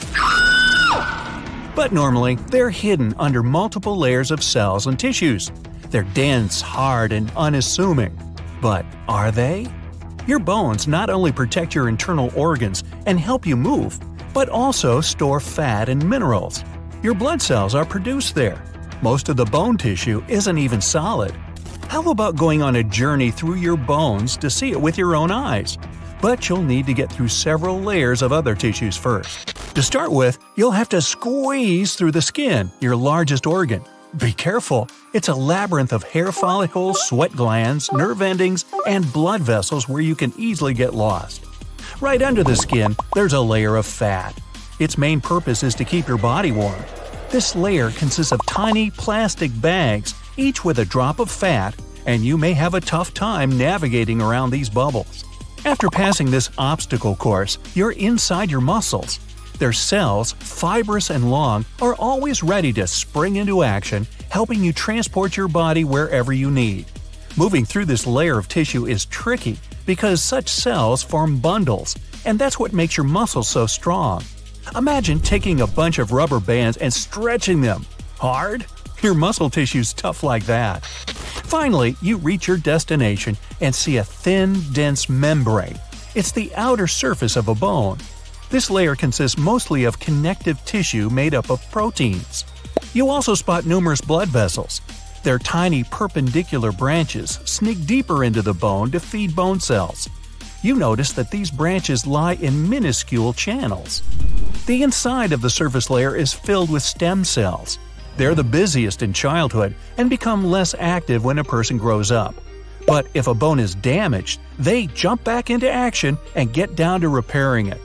S2: But normally, they're hidden under multiple layers of cells and tissues. They're dense, hard, and unassuming. But are they? Your bones not only protect your internal organs and help you move, but also store fat and minerals. Your blood cells are produced there. Most of the bone tissue isn't even solid. How about going on a journey through your bones to see it with your own eyes? But you'll need to get through several layers of other tissues first. To start with, you'll have to squeeze through the skin, your largest organ. Be careful, it's a labyrinth of hair follicles, sweat glands, nerve endings, and blood vessels where you can easily get lost. Right under the skin, there's a layer of fat. Its main purpose is to keep your body warm. This layer consists of tiny plastic bags, each with a drop of fat, and you may have a tough time navigating around these bubbles. After passing this obstacle course, you're inside your muscles. Their cells, fibrous and long, are always ready to spring into action, helping you transport your body wherever you need. Moving through this layer of tissue is tricky because such cells form bundles, and that's what makes your muscles so strong. Imagine taking a bunch of rubber bands and stretching them. Hard? Your muscle tissue's tough like that. Finally, you reach your destination and see a thin, dense membrane. It's the outer surface of a bone. This layer consists mostly of connective tissue made up of proteins. You also spot numerous blood vessels. Their tiny perpendicular branches sneak deeper into the bone to feed bone cells. You notice that these branches lie in minuscule channels. The inside of the surface layer is filled with stem cells. They're the busiest in childhood and become less active when a person grows up. But if a bone is damaged, they jump back into action and get down to repairing it.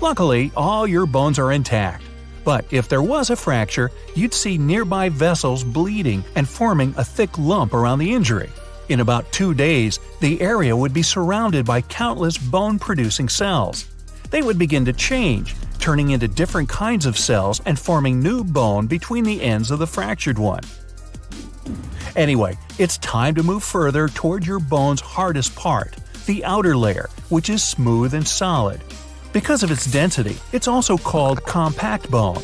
S2: Luckily, all your bones are intact. But if there was a fracture, you'd see nearby vessels bleeding and forming a thick lump around the injury. In about 2 days, the area would be surrounded by countless bone-producing cells. They would begin to change, turning into different kinds of cells and forming new bone between the ends of the fractured one. Anyway, it's time to move further toward your bone's hardest part, the outer layer, which is smooth and solid. Because of its density, it's also called compact bone.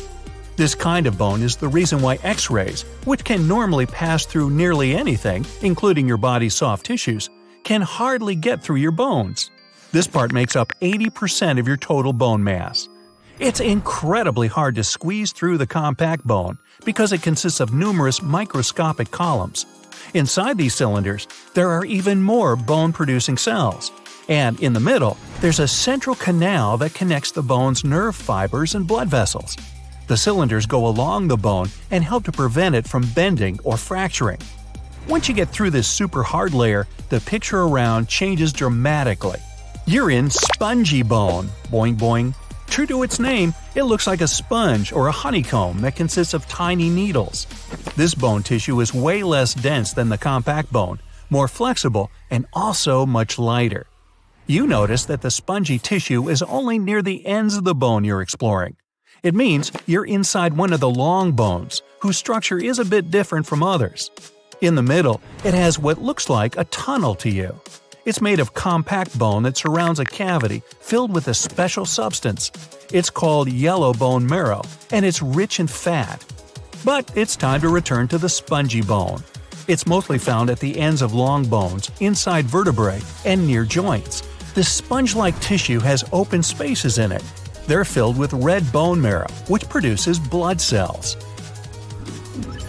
S2: This kind of bone is the reason why X-rays, which can normally pass through nearly anything, including your body's soft tissues, can hardly get through your bones. This part makes up 80% of your total bone mass. It's incredibly hard to squeeze through the compact bone because it consists of numerous microscopic columns. Inside these cylinders, there are even more bone-producing cells. And in the middle, there's a central canal that connects the bone's nerve fibers and blood vessels. The cylinders go along the bone and help to prevent it from bending or fracturing. Once you get through this super hard layer, the picture around changes dramatically. You're in spongy bone. Boing boing. True to its name, it looks like a sponge or a honeycomb that consists of tiny needles. This bone tissue is way less dense than the compact bone, more flexible, and also much lighter. You notice that the spongy tissue is only near the ends of the bone you're exploring. It means you're inside one of the long bones, whose structure is a bit different from others. In the middle, it has what looks like a tunnel to you. It's made of compact bone that surrounds a cavity filled with a special substance. It's called yellow bone marrow, and it's rich in fat. But it's time to return to the spongy bone. It's mostly found at the ends of long bones, inside vertebrae, and near joints. This sponge-like tissue has open spaces in it. They're filled with red bone marrow, which produces blood cells.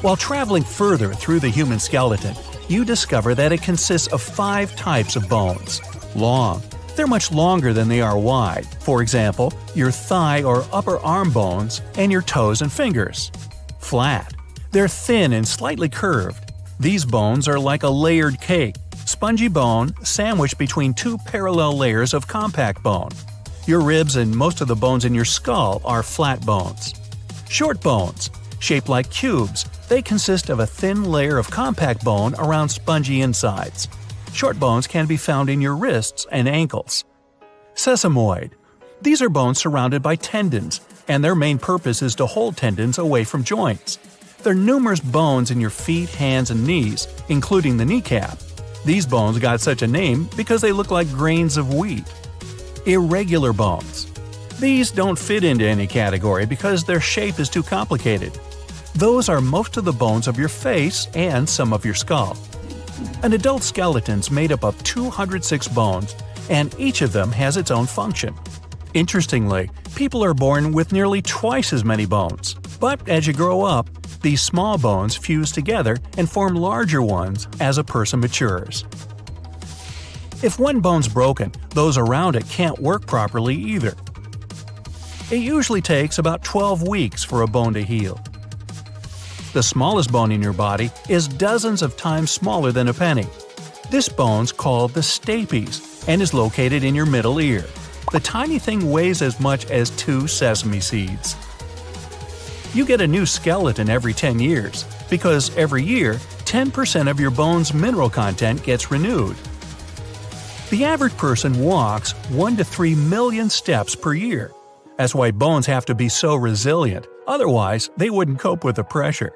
S2: While traveling further through the human skeleton, you discover that it consists of 5 types of bones. Long. They're much longer than they are wide. For example, your thigh or upper arm bones and your toes and fingers. Flat. They're thin and slightly curved. These bones are like a layered cake. Spongy bone sandwiched between 2 parallel layers of compact bone. Your ribs and most of the bones in your skull are flat bones. Short bones. Shaped like cubes, they consist of a thin layer of compact bone around spongy insides. Short bones can be found in your wrists and ankles. Sesamoid. These are bones surrounded by tendons, and their main purpose is to hold tendons away from joints. There are numerous bones in your feet, hands, and knees, including the kneecap. These bones got such a name because they look like grains of wheat. Irregular bones. These don't fit into any category because their shape is too complicated. Those are most of the bones of your face and some of your skull. An adult skeleton's made up of 206 bones, and each of them has its own function. Interestingly, people are born with nearly twice as many bones. But as you grow up, these small bones fuse together and form larger ones as a person matures. If one bone's broken, those around it can't work properly either. It usually takes about 12 weeks for a bone to heal. The smallest bone in your body is dozens of times smaller than a penny. This bone's called the stapes and is located in your middle ear. The tiny thing weighs as much as 2 sesame seeds. You get a new skeleton every 10 years, because every year, 10% of your bone's mineral content gets renewed. The average person walks 1 to 3 million steps per year. That's why bones have to be so resilient, otherwise they wouldn't cope with the pressure.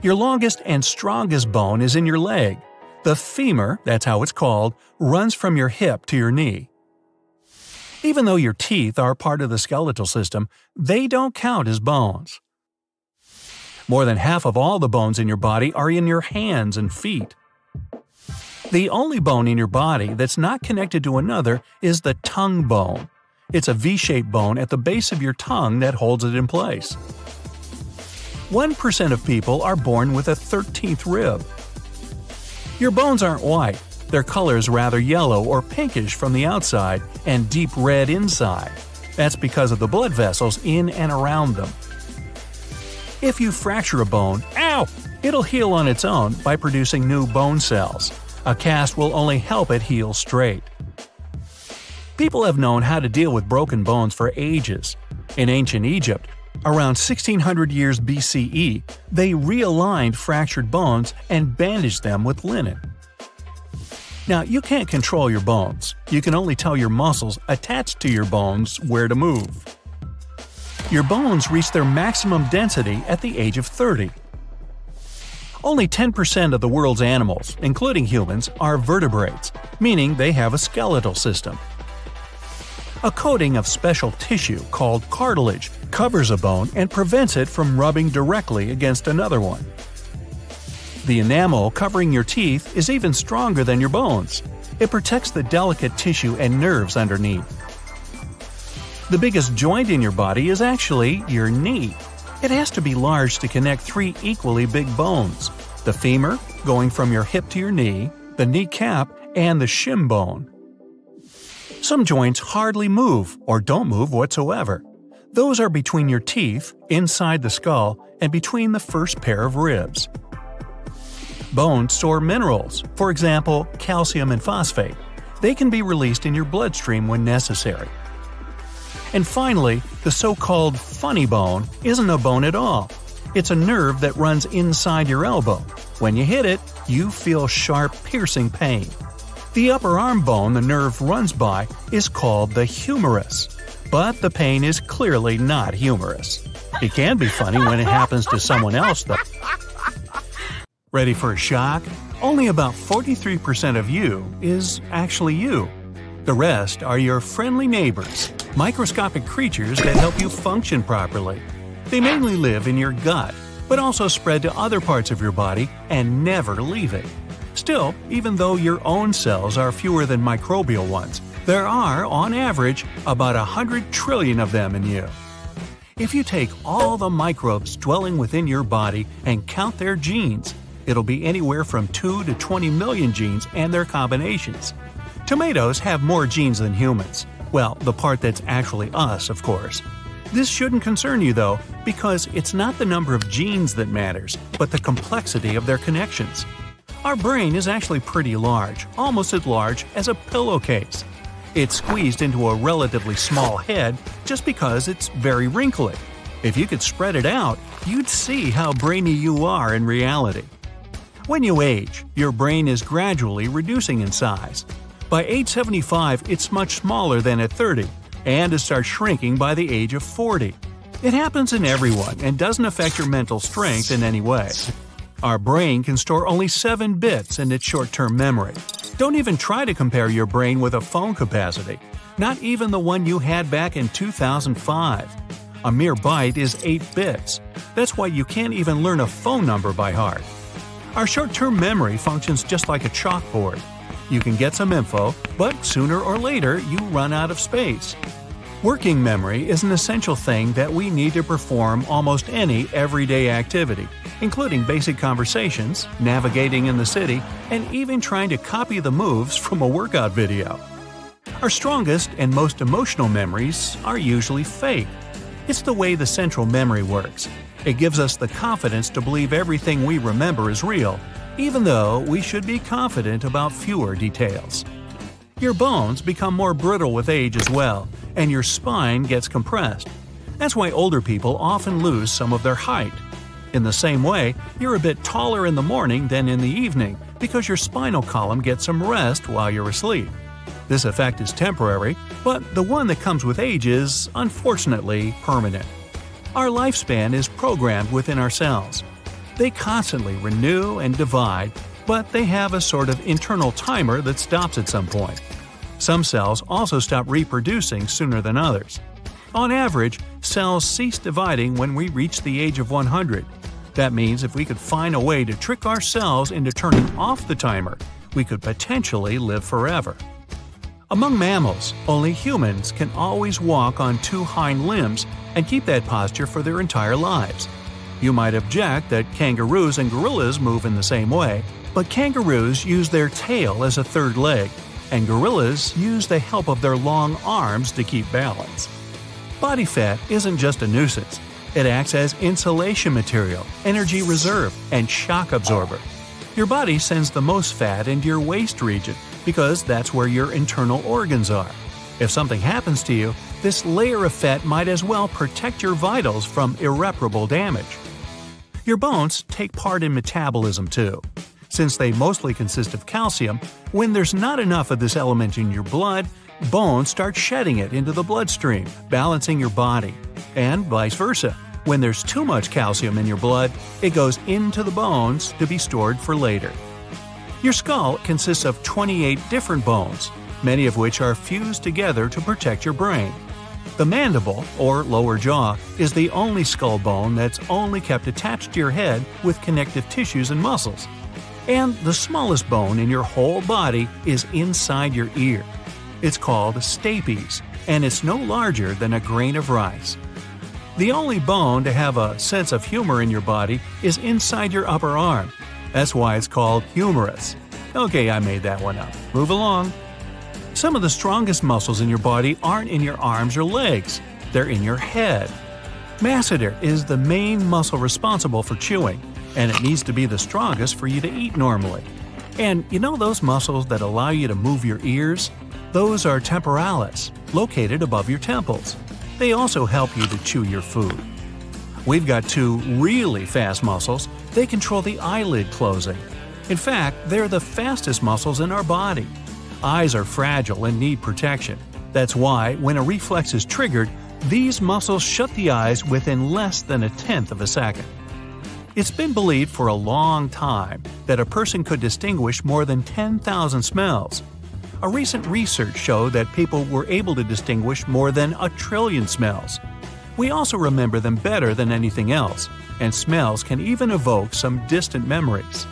S2: Your longest and strongest bone is in your leg. The femur, that's how it's called, runs from your hip to your knee. Even though your teeth are part of the skeletal system, they don't count as bones. More than half of all the bones in your body are in your hands and feet. The only bone in your body that's not connected to another is the tongue bone. It's a V-shaped bone at the base of your tongue that holds it in place. 1% of people are born with a 13th rib. Your bones aren't white. Their color is rather yellow or pinkish from the outside and deep red inside. That's because of the blood vessels in and around them. If you fracture a bone, ow! It'll heal on its own by producing new bone cells. A cast will only help it heal straight. People have known how to deal with broken bones for ages. In ancient Egypt, around 1600 years BCE, they realigned fractured bones and bandaged them with linen. Now, you can't control your bones. You can only tell your muscles attached to your bones where to move. Your bones reach their maximum density at the age of 30. Only 10% of the world's animals, including humans, are vertebrates, meaning they have a skeletal system. A coating of special tissue called cartilage covers a bone and prevents it from rubbing directly against another one. The enamel covering your teeth is even stronger than your bones. It protects the delicate tissue and nerves underneath. The biggest joint in your body is actually your knee. It has to be large to connect 3 equally big bones: the femur, going from your hip to your knee, the kneecap, and the shin bone. Some joints hardly move or don't move whatsoever. Those are between your teeth, inside the skull, and between the first pair of ribs. Bones store minerals, for example, calcium and phosphate. They can be released in your bloodstream when necessary. And finally, the so-called funny bone isn't a bone at all. It's a nerve that runs inside your elbow. When you hit it, you feel sharp, piercing pain. The upper arm bone the nerve runs by is called the humerus. But the pain is clearly not humorous. It can be funny when it happens to someone else, though. Ready for a shock? Only about 43% of you is actually you. The rest are your friendly neighbors, microscopic creatures that help you function properly. They mainly live in your gut, but also spread to other parts of your body and never leave it. Still, even though your own cells are fewer than microbial ones, there are, on average, about 100 trillion of them in you. If you take all the microbes dwelling within your body and count their genes, it'll be anywhere from 2 to 20 million genes and their combinations. Tomatoes have more genes than humans. Well, the part that's actually us, of course. This shouldn't concern you, though, because it's not the number of genes that matters, but the complexity of their connections. Our brain is actually pretty large, almost as large as a pillowcase. It's squeezed into a relatively small head just because it's very wrinkly. If you could spread it out, you'd see how brainy you are in reality. When you age, your brain is gradually reducing in size. By age 75, it's much smaller than at 30, and it starts shrinking by the age of 40. It happens in everyone and doesn't affect your mental strength in any way. Our brain can store only 7 bits in its short-term memory. Don't even try to compare your brain with a phone capacity, not even the one you had back in 2005. A mere byte is 8 bits. That's why you can't even learn a phone number by heart. Our short-term memory functions just like a chalkboard. You can get some info, but sooner or later you run out of space. Working memory is an essential thing that we need to perform almost any everyday activity, including basic conversations, navigating in the city, and even trying to copy the moves from a workout video. Our strongest and most emotional memories are usually fake. It's the way the central memory works. It gives us the confidence to believe everything we remember is real, even though we should be confident about fewer details. Your bones become more brittle with age as well, and your spine gets compressed. That's why older people often lose some of their height. In the same way, you're a bit taller in the morning than in the evening, because your spinal column gets some rest while you're asleep. This effect is temporary, but the one that comes with age is, unfortunately, permanent. Our lifespan is programmed within our cells. They constantly renew and divide, but they have a sort of internal timer that stops at some point. Some cells also stop reproducing sooner than others. On average, cells cease dividing when we reach the age of 100. That means if we could find a way to trick our cells into turning off the timer, we could potentially live forever. Among mammals, only humans can always walk on two hind limbs and keep that posture for their entire lives. You might object that kangaroos and gorillas move in the same way, but kangaroos use their tail as a third leg, and gorillas use the help of their long arms to keep balance. Body fat isn't just a nuisance. It acts as insulation material, energy reserve, and shock absorber. Your body sends the most fat into your waist region because that's where your internal organs are. If something happens to you, this layer of fat might as well protect your vitals from irreparable damage. Your bones take part in metabolism too. Since they mostly consist of calcium, when there's not enough of this element in your blood, bones start shedding it into the bloodstream, balancing your body. And vice versa. When there's too much calcium in your blood, it goes into the bones to be stored for later. Your skull consists of 28 different bones, many of which are fused together to protect your brain. The mandible, or lower jaw, is the only skull bone that's only kept attached to your head with connective tissues and muscles. And the smallest bone in your whole body is inside your ear. It's called stapes, and it's no larger than a grain of rice. The only bone to have a sense of humor in your body is inside your upper arm. That's why it's called humerus. Okay, I made that one up. Move along. Some of the strongest muscles in your body aren't in your arms or legs. They're in your head. Masseter is the main muscle responsible for chewing, and it needs to be the strongest for you to eat normally. And you know those muscles that allow you to move your ears? Those are temporalis, located above your temples. They also help you to chew your food. We've got two really fast muscles. They control the eyelid closing. In fact, they're the fastest muscles in our body. Eyes are fragile and need protection. That's why, when a reflex is triggered, these muscles shut the eyes within less than a tenth of a second. It's been believed for a long time that a person could distinguish more than 10,000 smells. A recent research showed that people were able to distinguish more than 1 trillion smells. We also remember them better than anything else, and smells can even evoke some distant memories.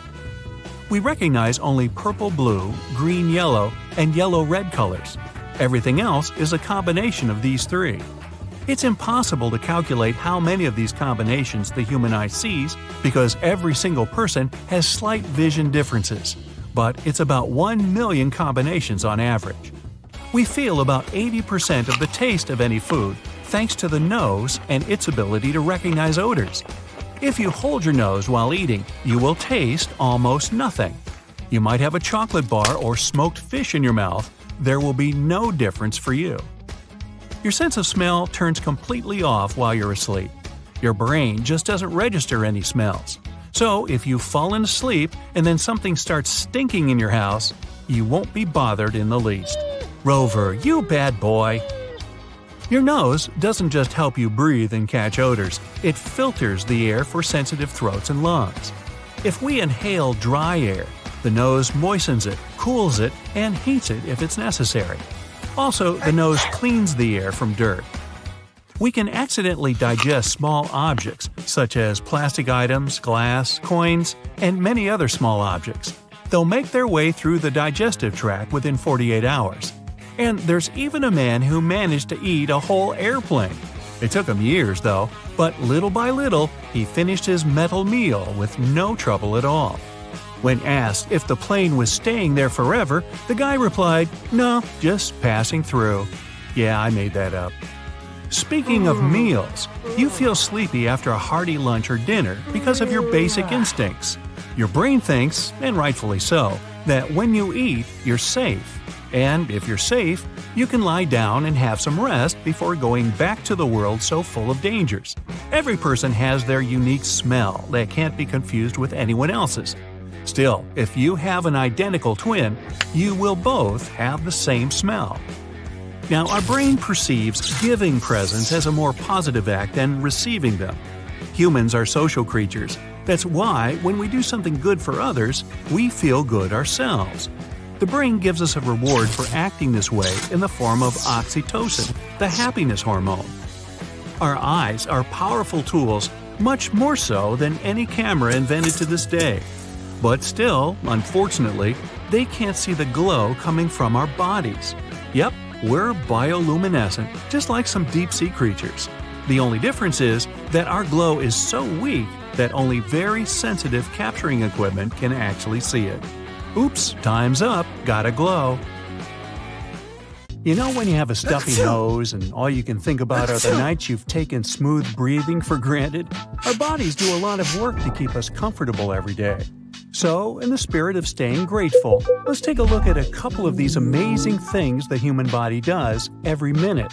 S2: We recognize only purple-blue, green-yellow, and yellow-red colors. Everything else is a combination of these three. It's impossible to calculate how many of these combinations the human eye sees because every single person has slight vision differences, but it's about 1 million combinations on average. We feel about 80% of the taste of any food thanks to the nose and its ability to recognize odors. If you hold your nose while eating, you will taste almost nothing. You might have a chocolate bar or smoked fish in your mouth. There will be no difference for you. Your sense of smell turns completely off while you're asleep. Your brain just doesn't register any smells. So if you've fallen asleep and then something starts stinking in your house, you won't be bothered in the least. Rover, you bad boy! Your nose doesn't just help you breathe and catch odors, it filters the air for sensitive throats and lungs. If we inhale dry air, the nose moistens it, cools it, and heats it if it's necessary. Also, the nose cleans the air from dirt. We can accidentally digest small objects, such as plastic items, glass, coins, and many other small objects. They'll make their way through the digestive tract within 48 hours. And there's even a man who managed to eat a whole airplane. It took him years, though, but little by little, he finished his metal meal with no trouble at all. When asked if the plane was staying there forever, the guy replied, "No, just passing through." Yeah, I made that up. Speaking of meals, you feel sleepy after a hearty lunch or dinner because of your basic instincts. Your brain thinks, and rightfully so, that when you eat, you're safe. And if you're safe, you can lie down and have some rest before going back to the world so full of dangers. Every person has their unique smell that can't be confused with anyone else's. Still, if you have an identical twin, you will both have the same smell. Now, our brain perceives giving presents as a more positive act than receiving them. Humans are social creatures. That's why, when we do something good for others, we feel good ourselves. The brain gives us a reward for acting this way in the form of oxytocin, the happiness hormone. Our eyes are powerful tools, much more so than any camera invented to this day. But still, unfortunately, they can't see the glow coming from our bodies. Yep, we're bioluminescent, just like some deep-sea creatures. The only difference is that our glow is so weak that only very sensitive capturing equipment can actually see it. Oops, time's up, gotta glow. You know when you have a stuffy nose and all you can think about are the nights you've taken smooth breathing for granted? Our bodies do a lot of work to keep us comfortable every day. So, in the spirit of staying grateful, let's take a look at a couple of these amazing things the human body does every minute.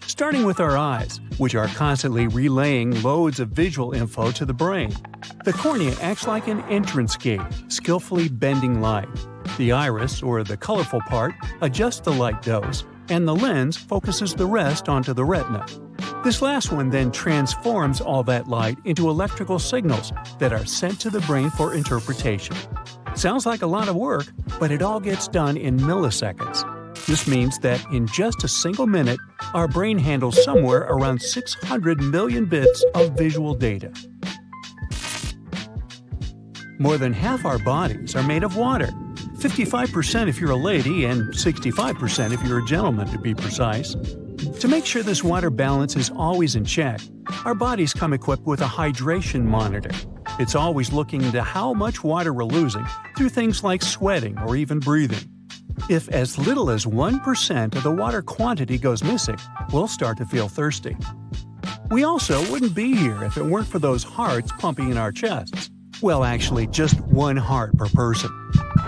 S2: Starting with our eyes, which are constantly relaying loads of visual info to the brain. The cornea acts like an entrance gate, skillfully bending light. The iris, or the colorful part, adjusts the light dose, and the lens focuses the rest onto the retina. This last one then transforms all that light into electrical signals that are sent to the brain for interpretation. Sounds like a lot of work, but it all gets done in milliseconds. This means that in just a single minute, our brain handles somewhere around 600 million bits of visual data. More than half our bodies are made of water. 55% if you're a lady and 65% if you're a gentleman, to be precise. To make sure this water balance is always in check, our bodies come equipped with a hydration monitor. It's always looking into how much water we're losing through things like sweating or even breathing. If as little as 1% of the water quantity goes missing, we'll start to feel thirsty. We also wouldn't be here if it weren't for those hearts pumping in our chests. Well, actually, just one heart per person.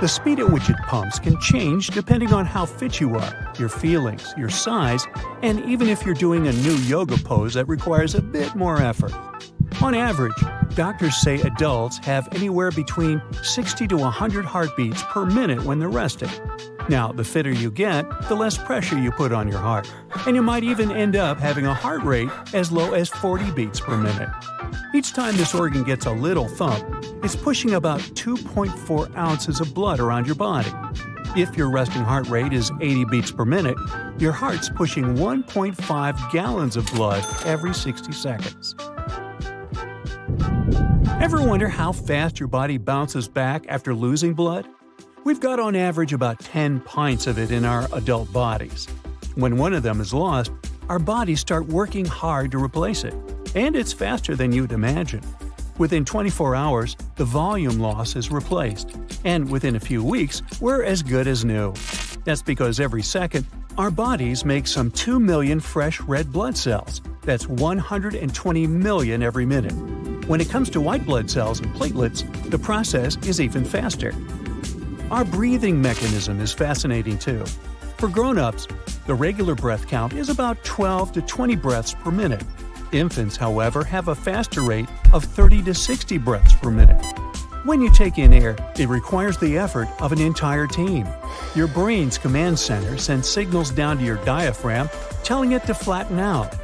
S2: The speed at which it pumps can change depending on how fit you are, your feelings, your size, and even if you're doing a new yoga pose that requires a bit more effort. On average, doctors say adults have anywhere between 60 to 100 heartbeats per minute when they're resting. Now, the fitter you get, the less pressure you put on your heart, and you might even end up having a heart rate as low as 40 beats per minute. Each time this organ gets a little thump, it's pushing about 2.4 ounces of blood around your body. If your resting heart rate is 80 beats per minute, your heart's pushing 1.5 gallons of blood every 60 seconds. Ever wonder how fast your body bounces back after losing blood? We've got on average about 10 pints of it in our adult bodies. When one of them is lost, our bodies start working hard to replace it. And it's faster than you'd imagine. Within 24 hours, the volume loss is replaced. And within a few weeks, we're as good as new. That's because every second, our bodies make some 2 million fresh red blood cells. That's 120 million every minute. When it comes to white blood cells and platelets, the process is even faster. Our breathing mechanism is fascinating too. For grown-ups, the regular breath count is about 12 to 20 breaths per minute. Infants, however, have a faster rate of 30 to 60 breaths per minute. When you take in air, it requires the effort of an entire team. Your brain's command center sends signals down to your diaphragm, telling it to flatten out.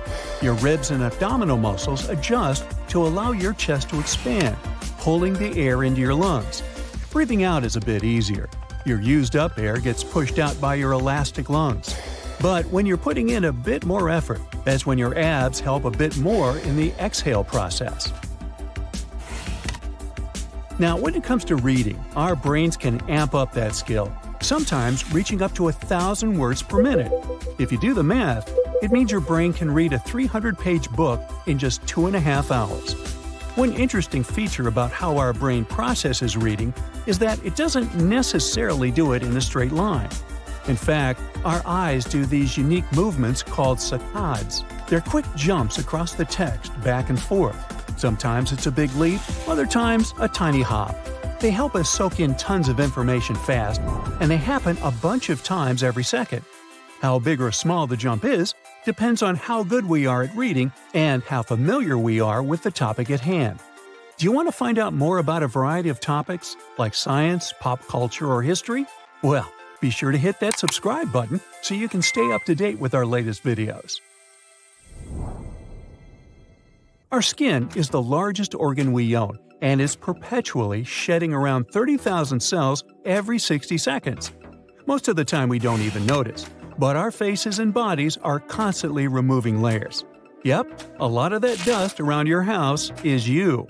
S2: Your ribs and abdominal muscles adjust to allow your chest to expand, pulling the air into your lungs. Breathing out is a bit easier. Your used-up air gets pushed out by your elastic lungs. But when you're putting in a bit more effort, that's when your abs help a bit more in the exhale process. Now, when it comes to reading, our brains can amp up that skill, sometimes reaching up to 1,000 words per minute. If you do the math, it means your brain can read a 300-page book in just 2.5 hours. One interesting feature about how our brain processes reading is that it doesn't necessarily do it in a straight line. In fact, our eyes do these unique movements called saccades. They're quick jumps across the text back and forth. Sometimes it's a big leap, other times a tiny hop. They help us soak in tons of information fast, and they happen a bunch of times every second. How big or small the jump is depends on how good we are at reading and how familiar we are with the topic at hand. Do you want to find out more about a variety of topics like science, pop culture, or history? Well, be sure to hit that subscribe button so you can stay up to date with our latest videos. Our skin is the largest organ we own and is perpetually shedding around 30,000 cells every 60 seconds. Most of the time we don't even notice, but our faces and bodies are constantly removing layers. Yep, a lot of that dust around your house is you.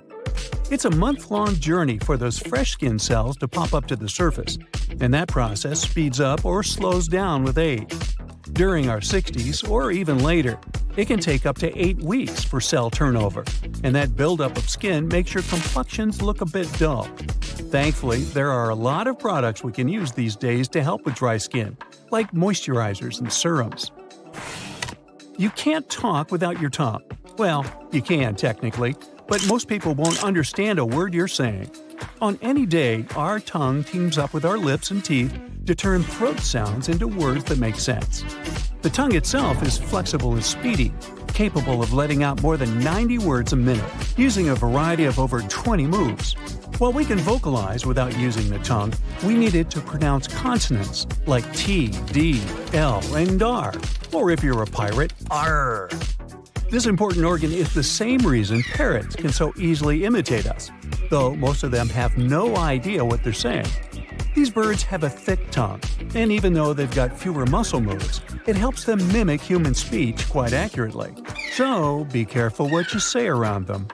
S2: It's a month-long journey for those fresh skin cells to pop up to the surface, and that process speeds up or slows down with age. During our 60s or even later, it can take up to 8 weeks for cell turnover, and that buildup of skin makes your complexions look a bit dull. Thankfully, there are a lot of products we can use these days to help with dry skin, like moisturizers and serums. You can't talk without your tongue. Well, you can technically, but most people won't understand a word you're saying. On any day, our tongue teams up with our lips and teeth to turn throat sounds into words that make sense. The tongue itself is flexible and speedy, capable of letting out more than 90 words a minute, using a variety of over 20 moves. While we can vocalize without using the tongue, we need it to pronounce consonants like T, D, L, and R, or if you're a pirate, R. This important organ is the same reason parrots can so easily imitate us, though most of them have no idea what they're saying. These birds have a thick tongue, and even though they've got fewer muscle moves, it helps them mimic human speech quite accurately. So be careful what you say around them.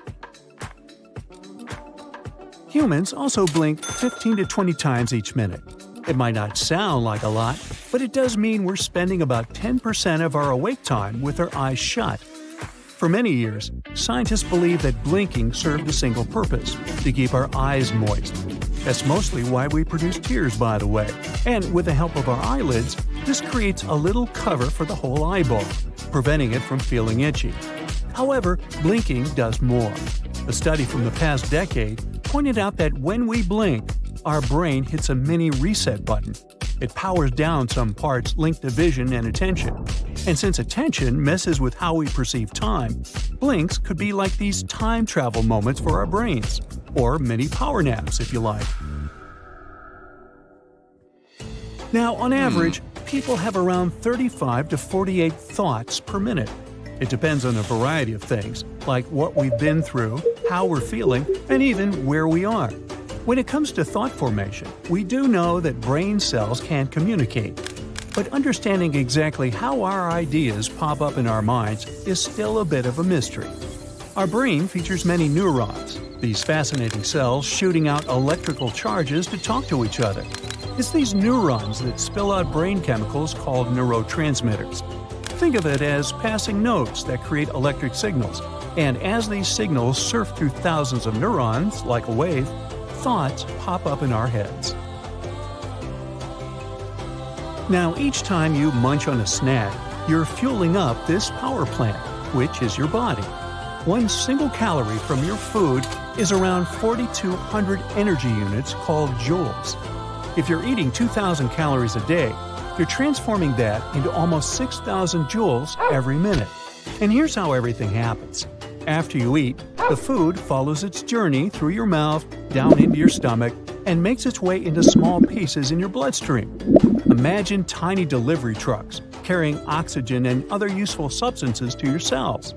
S2: Humans also blink 15 to 20 times each minute. It might not sound like a lot, but it does mean we're spending about 10% of our awake time with our eyes shut. For many years, scientists believed that blinking served a single purpose – to keep our eyes moist. That's mostly why we produce tears, by the way. And with the help of our eyelids, this creates a little cover for the whole eyeball, preventing it from feeling itchy. However, blinking does more. A study from the past decade pointed out that when we blink, our brain hits a mini reset button. It powers down some parts linked to vision and attention. And since attention messes with how we perceive time, blinks could be like these time travel moments for our brains, or mini power naps if you like. Now, on average, people have around 35 to 48 thoughts per minute. It depends on a variety of things, like what we've been through, how we're feeling, and even where we are. When it comes to thought formation, we do know that brain cells can communicate. But understanding exactly how our ideas pop up in our minds is still a bit of a mystery. Our brain features many neurons, these fascinating cells shooting out electrical charges to talk to each other. It's these neurons that spill out brain chemicals called neurotransmitters. Think of it as passing notes that create electric signals, and as these signals surf through thousands of neurons, like a wave, thoughts pop up in our heads. Now, each time you munch on a snack, you're fueling up this power plant, which is your body. One single calorie from your food is around 4,200 energy units called joules. If you're eating 2,000 calories a day, you're transforming that into almost 6,000 joules every minute. And here's how everything happens. After you eat, the food follows its journey through your mouth, down into your stomach, and makes its way into small pieces in your bloodstream. Imagine tiny delivery trucks carrying oxygen and other useful substances to your cells.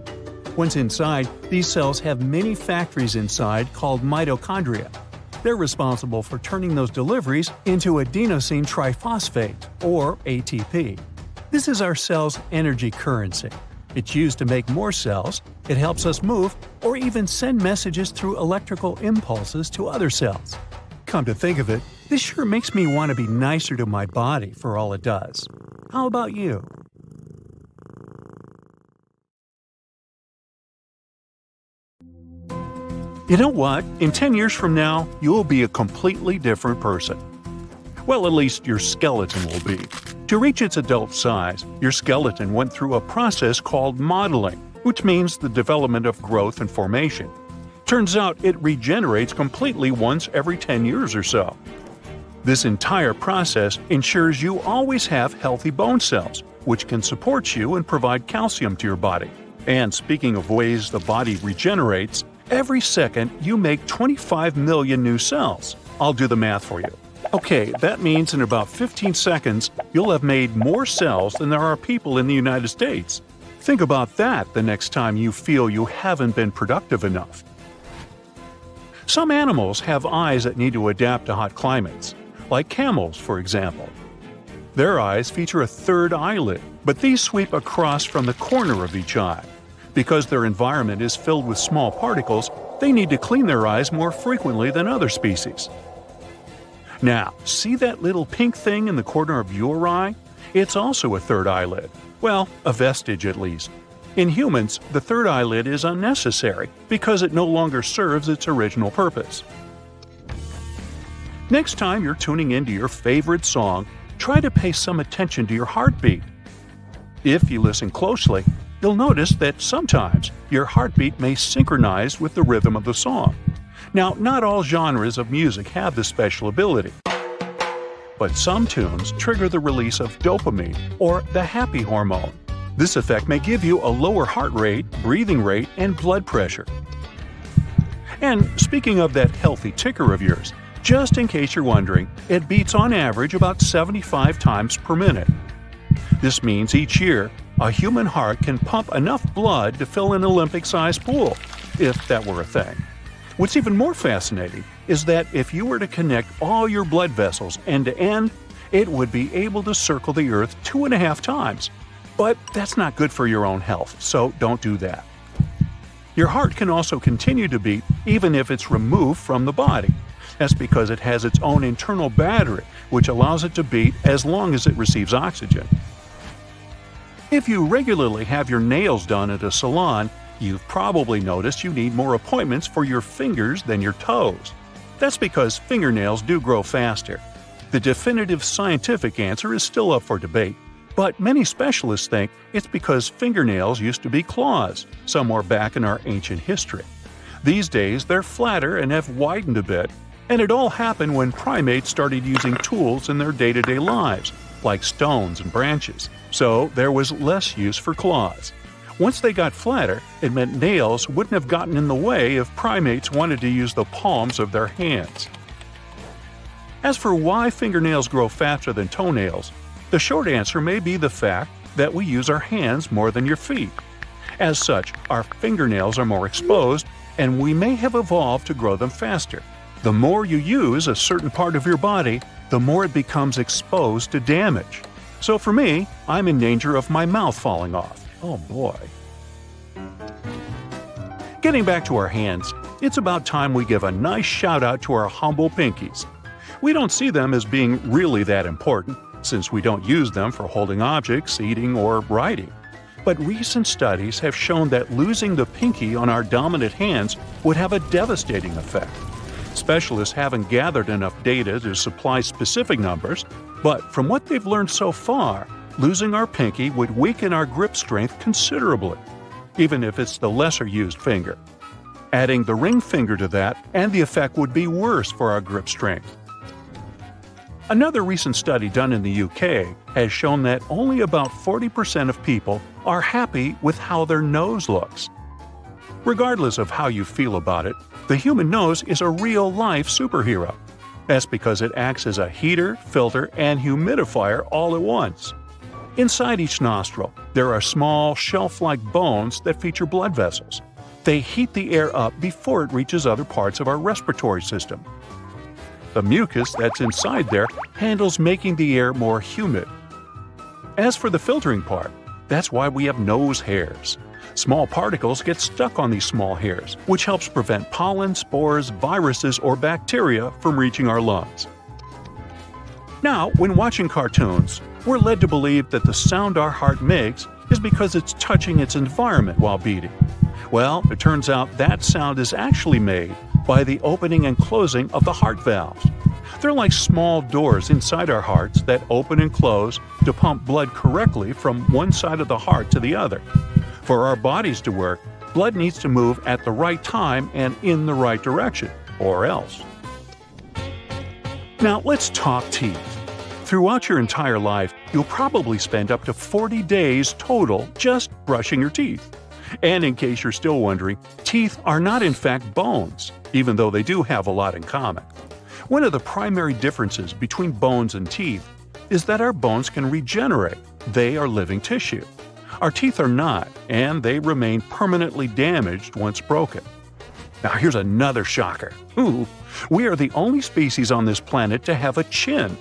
S2: Once inside, these cells have many factories inside called mitochondria. They're responsible for turning those deliveries into adenosine triphosphate, or ATP. This is our cell's energy currency. It's used to make more cells, it helps us move, or even send messages through electrical impulses to other cells. Come to think of it, this sure makes me want to be nicer to my body for all it does. How about you? You know what? In 10 years from now, you'll be a completely different person. Well, at least your skeleton will be. To reach its adult size, your skeleton went through a process called modeling, which means the development of growth and formation. Turns out it regenerates completely once every 10 years or so. This entire process ensures you always have healthy bone cells, which can support you and provide calcium to your body. And speaking of ways the body regenerates, Every second, you make 25 million new cells. I'll do the math for you. Okay, that means in about 15 seconds, you'll have made more cells than there are people in the United States. Think about that the next time you feel you haven't been productive enough. Some animals have eyes that need to adapt to hot climates, like camels, for example. Their eyes feature a third eyelid, but these sweep across from the corner of each eye. Because their environment is filled with small particles, they need to clean their eyes more frequently than other species. Now, see that little pink thing in the corner of your eye? It's also a third eyelid. Well, a vestige at least. In humans, the third eyelid is unnecessary because it no longer serves its original purpose. Next time you're tuning into your favorite song, try to pay some attention to your heartbeat. If you listen closely, you'll notice that sometimes your heartbeat may synchronize with the rhythm of the song. Now, not all genres of music have this special ability, but some tunes trigger the release of dopamine, or the happy hormone. This effect may give you a lower heart rate, breathing rate, and blood pressure. And speaking of that healthy ticker of yours, just in case you're wondering, it beats on average about 75 times per minute. This means each year, a human heart can pump enough blood to fill an Olympic-sized pool, if that were a thing. What's even more fascinating is that if you were to connect all your blood vessels end to end, it would be able to circle the Earth 2.5 times. But that's not good for your own health, so don't do that. Your heart can also continue to beat even if it's removed from the body. That's because it has its own internal battery, which allows it to beat as long as it receives oxygen. If you regularly have your nails done at a salon, you've probably noticed you need more appointments for your fingers than your toes. That's because fingernails do grow faster. The definitive scientific answer is still up for debate, but many specialists think it's because fingernails used to be claws, somewhere back in our ancient history. These days, they're flatter and have widened a bit, and it all happened when primates started using tools in their day-to-day lives, like stones and branches, so there was less use for claws. Once they got flatter, it meant nails wouldn't have gotten in the way if primates wanted to use the palms of their hands. As for why fingernails grow faster than toenails, the short answer may be the fact that we use our hands more than your feet. As such, our fingernails are more exposed, and we may have evolved to grow them faster. The more you use a certain part of your body, the more it becomes exposed to damage. So for me, I'm in danger of my mouth falling off. Oh boy. Getting back to our hands, it's about time we give a nice shout out to our humble pinkies. We don't see them as being really that important, since we don't use them for holding objects, eating, or writing. But recent studies have shown that losing the pinky on our dominant hands would have a devastating effect. Specialists haven't gathered enough data to supply specific numbers, but from what they've learned so far, losing our pinky would weaken our grip strength considerably, even if it's the lesser used finger. Adding the ring finger to that, and the effect would be worse for our grip strength. Another recent study done in the UK has shown that only about 40% of people are happy with how their nose looks. Regardless of how you feel about it, the human nose is a real-life superhero. That's because it acts as a heater, filter, and humidifier all at once. Inside each nostril, there are small, shelf-like bones that feature blood vessels. They heat the air up before it reaches other parts of our respiratory system. The mucus that's inside there handles making the air more humid. As for the filtering part, that's why we have nose hairs. Small particles get stuck on these small hairs, which helps prevent pollen, spores, viruses, or bacteria from reaching our lungs. Now, when watching cartoons, we're led to believe that the sound our heart makes is because it's touching its environment while beating. Well, it turns out that sound is actually made by the opening and closing of the heart valves. They're like small doors inside our hearts that open and close to pump blood correctly from one side of the heart to the other. For our bodies to work, blood needs to move at the right time and in the right direction, or else. Now let's talk teeth. Throughout your entire life, you'll probably spend up to 40 days total just brushing your teeth. And in case you're still wondering, teeth are not in fact bones, even though they do have a lot in common. One of the primary differences between bones and teeth is that our bones can regenerate. They are living tissue. Our teeth are not, and they remain permanently damaged once broken. Now here's another shocker. We are the only species on this planet to have a chin.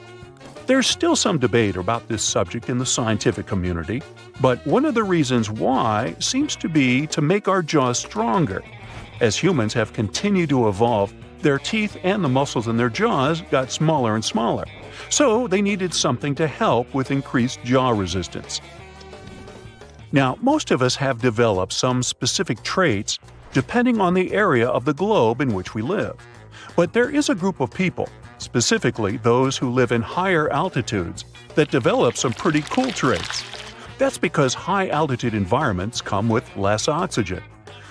S2: There's still some debate about this subject in the scientific community, but one of the reasons why seems to be to make our jaws stronger. As humans have continued to evolve, their teeth and the muscles in their jaws got smaller and smaller, so they needed something to help with increased jaw resistance. Now, most of us have developed some specific traits depending on the area of the globe in which we live. But there is a group of people, specifically those who live in higher altitudes, that develop some pretty cool traits. That's because high-altitude environments come with less oxygen.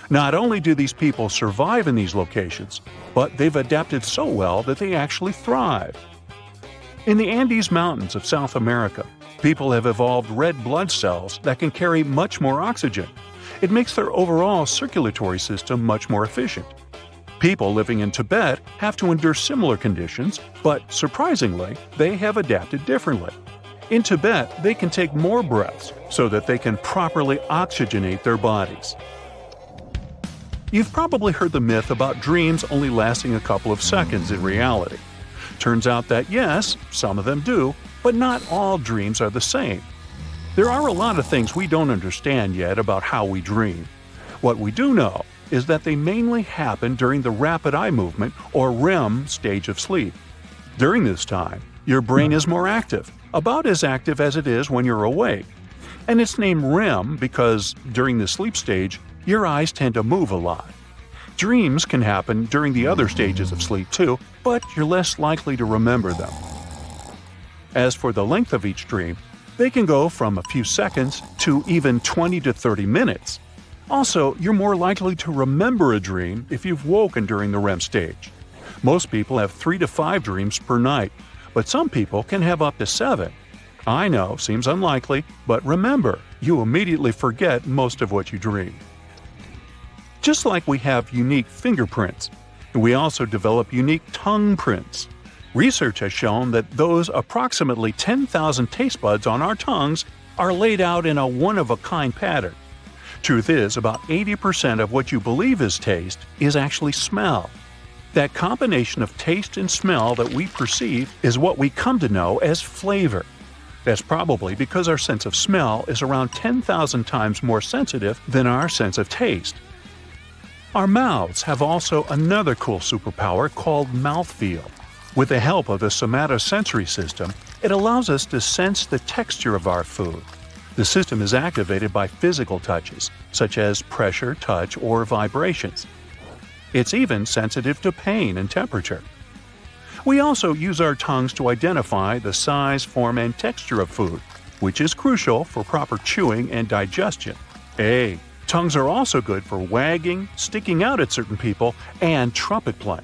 S2: Not only do these people survive in these locations, but they've adapted so well that they actually thrive. In the Andes Mountains of South America, people have evolved red blood cells that can carry much more oxygen. It makes their overall circulatory system much more efficient. People living in Tibet have to endure similar conditions, but surprisingly, they have adapted differently. In Tibet, they can take more breaths so that they can properly oxygenate their bodies. You've probably heard the myth about dreams only lasting a couple of seconds in reality. Turns out that yes, some of them do, but not all dreams are the same. There are a lot of things we don't understand yet about how we dream. What we do know is that they mainly happen during the rapid eye movement or REM stage of sleep. During this time, your brain is more active, about as active as it is when you're awake. And it's named REM because during the sleep stage, your eyes tend to move a lot. Dreams can happen during the other stages of sleep too, but you're less likely to remember them. As for the length of each dream, they can go from a few seconds to even 20 to 30 minutes. Also, you're more likely to remember a dream if you've woken during the REM stage. Most people have 3 to 5 dreams per night, but some people can have up to 7. I know, seems unlikely, but remember, you immediately forget most of what you dream. Just like we have unique fingerprints, we also develop unique tongue prints. Research has shown that those approximately 10,000 taste buds on our tongues are laid out in a one-of-a-kind pattern. Truth is, about 80% of what you believe is taste is actually smell. That combination of taste and smell that we perceive is what we come to know as flavor. That's probably because our sense of smell is around 10,000 times more sensitive than our sense of taste. Our mouths have also another cool superpower called mouthfeel. With the help of the somatosensory system, it allows us to sense the texture of our food. The system is activated by physical touches, such as pressure, touch, or vibrations. It's even sensitive to pain and temperature. We also use our tongues to identify the size, form, and texture of food, which is crucial for proper chewing and digestion. Tongues are also good for wagging, sticking out at certain people, and trumpet playing.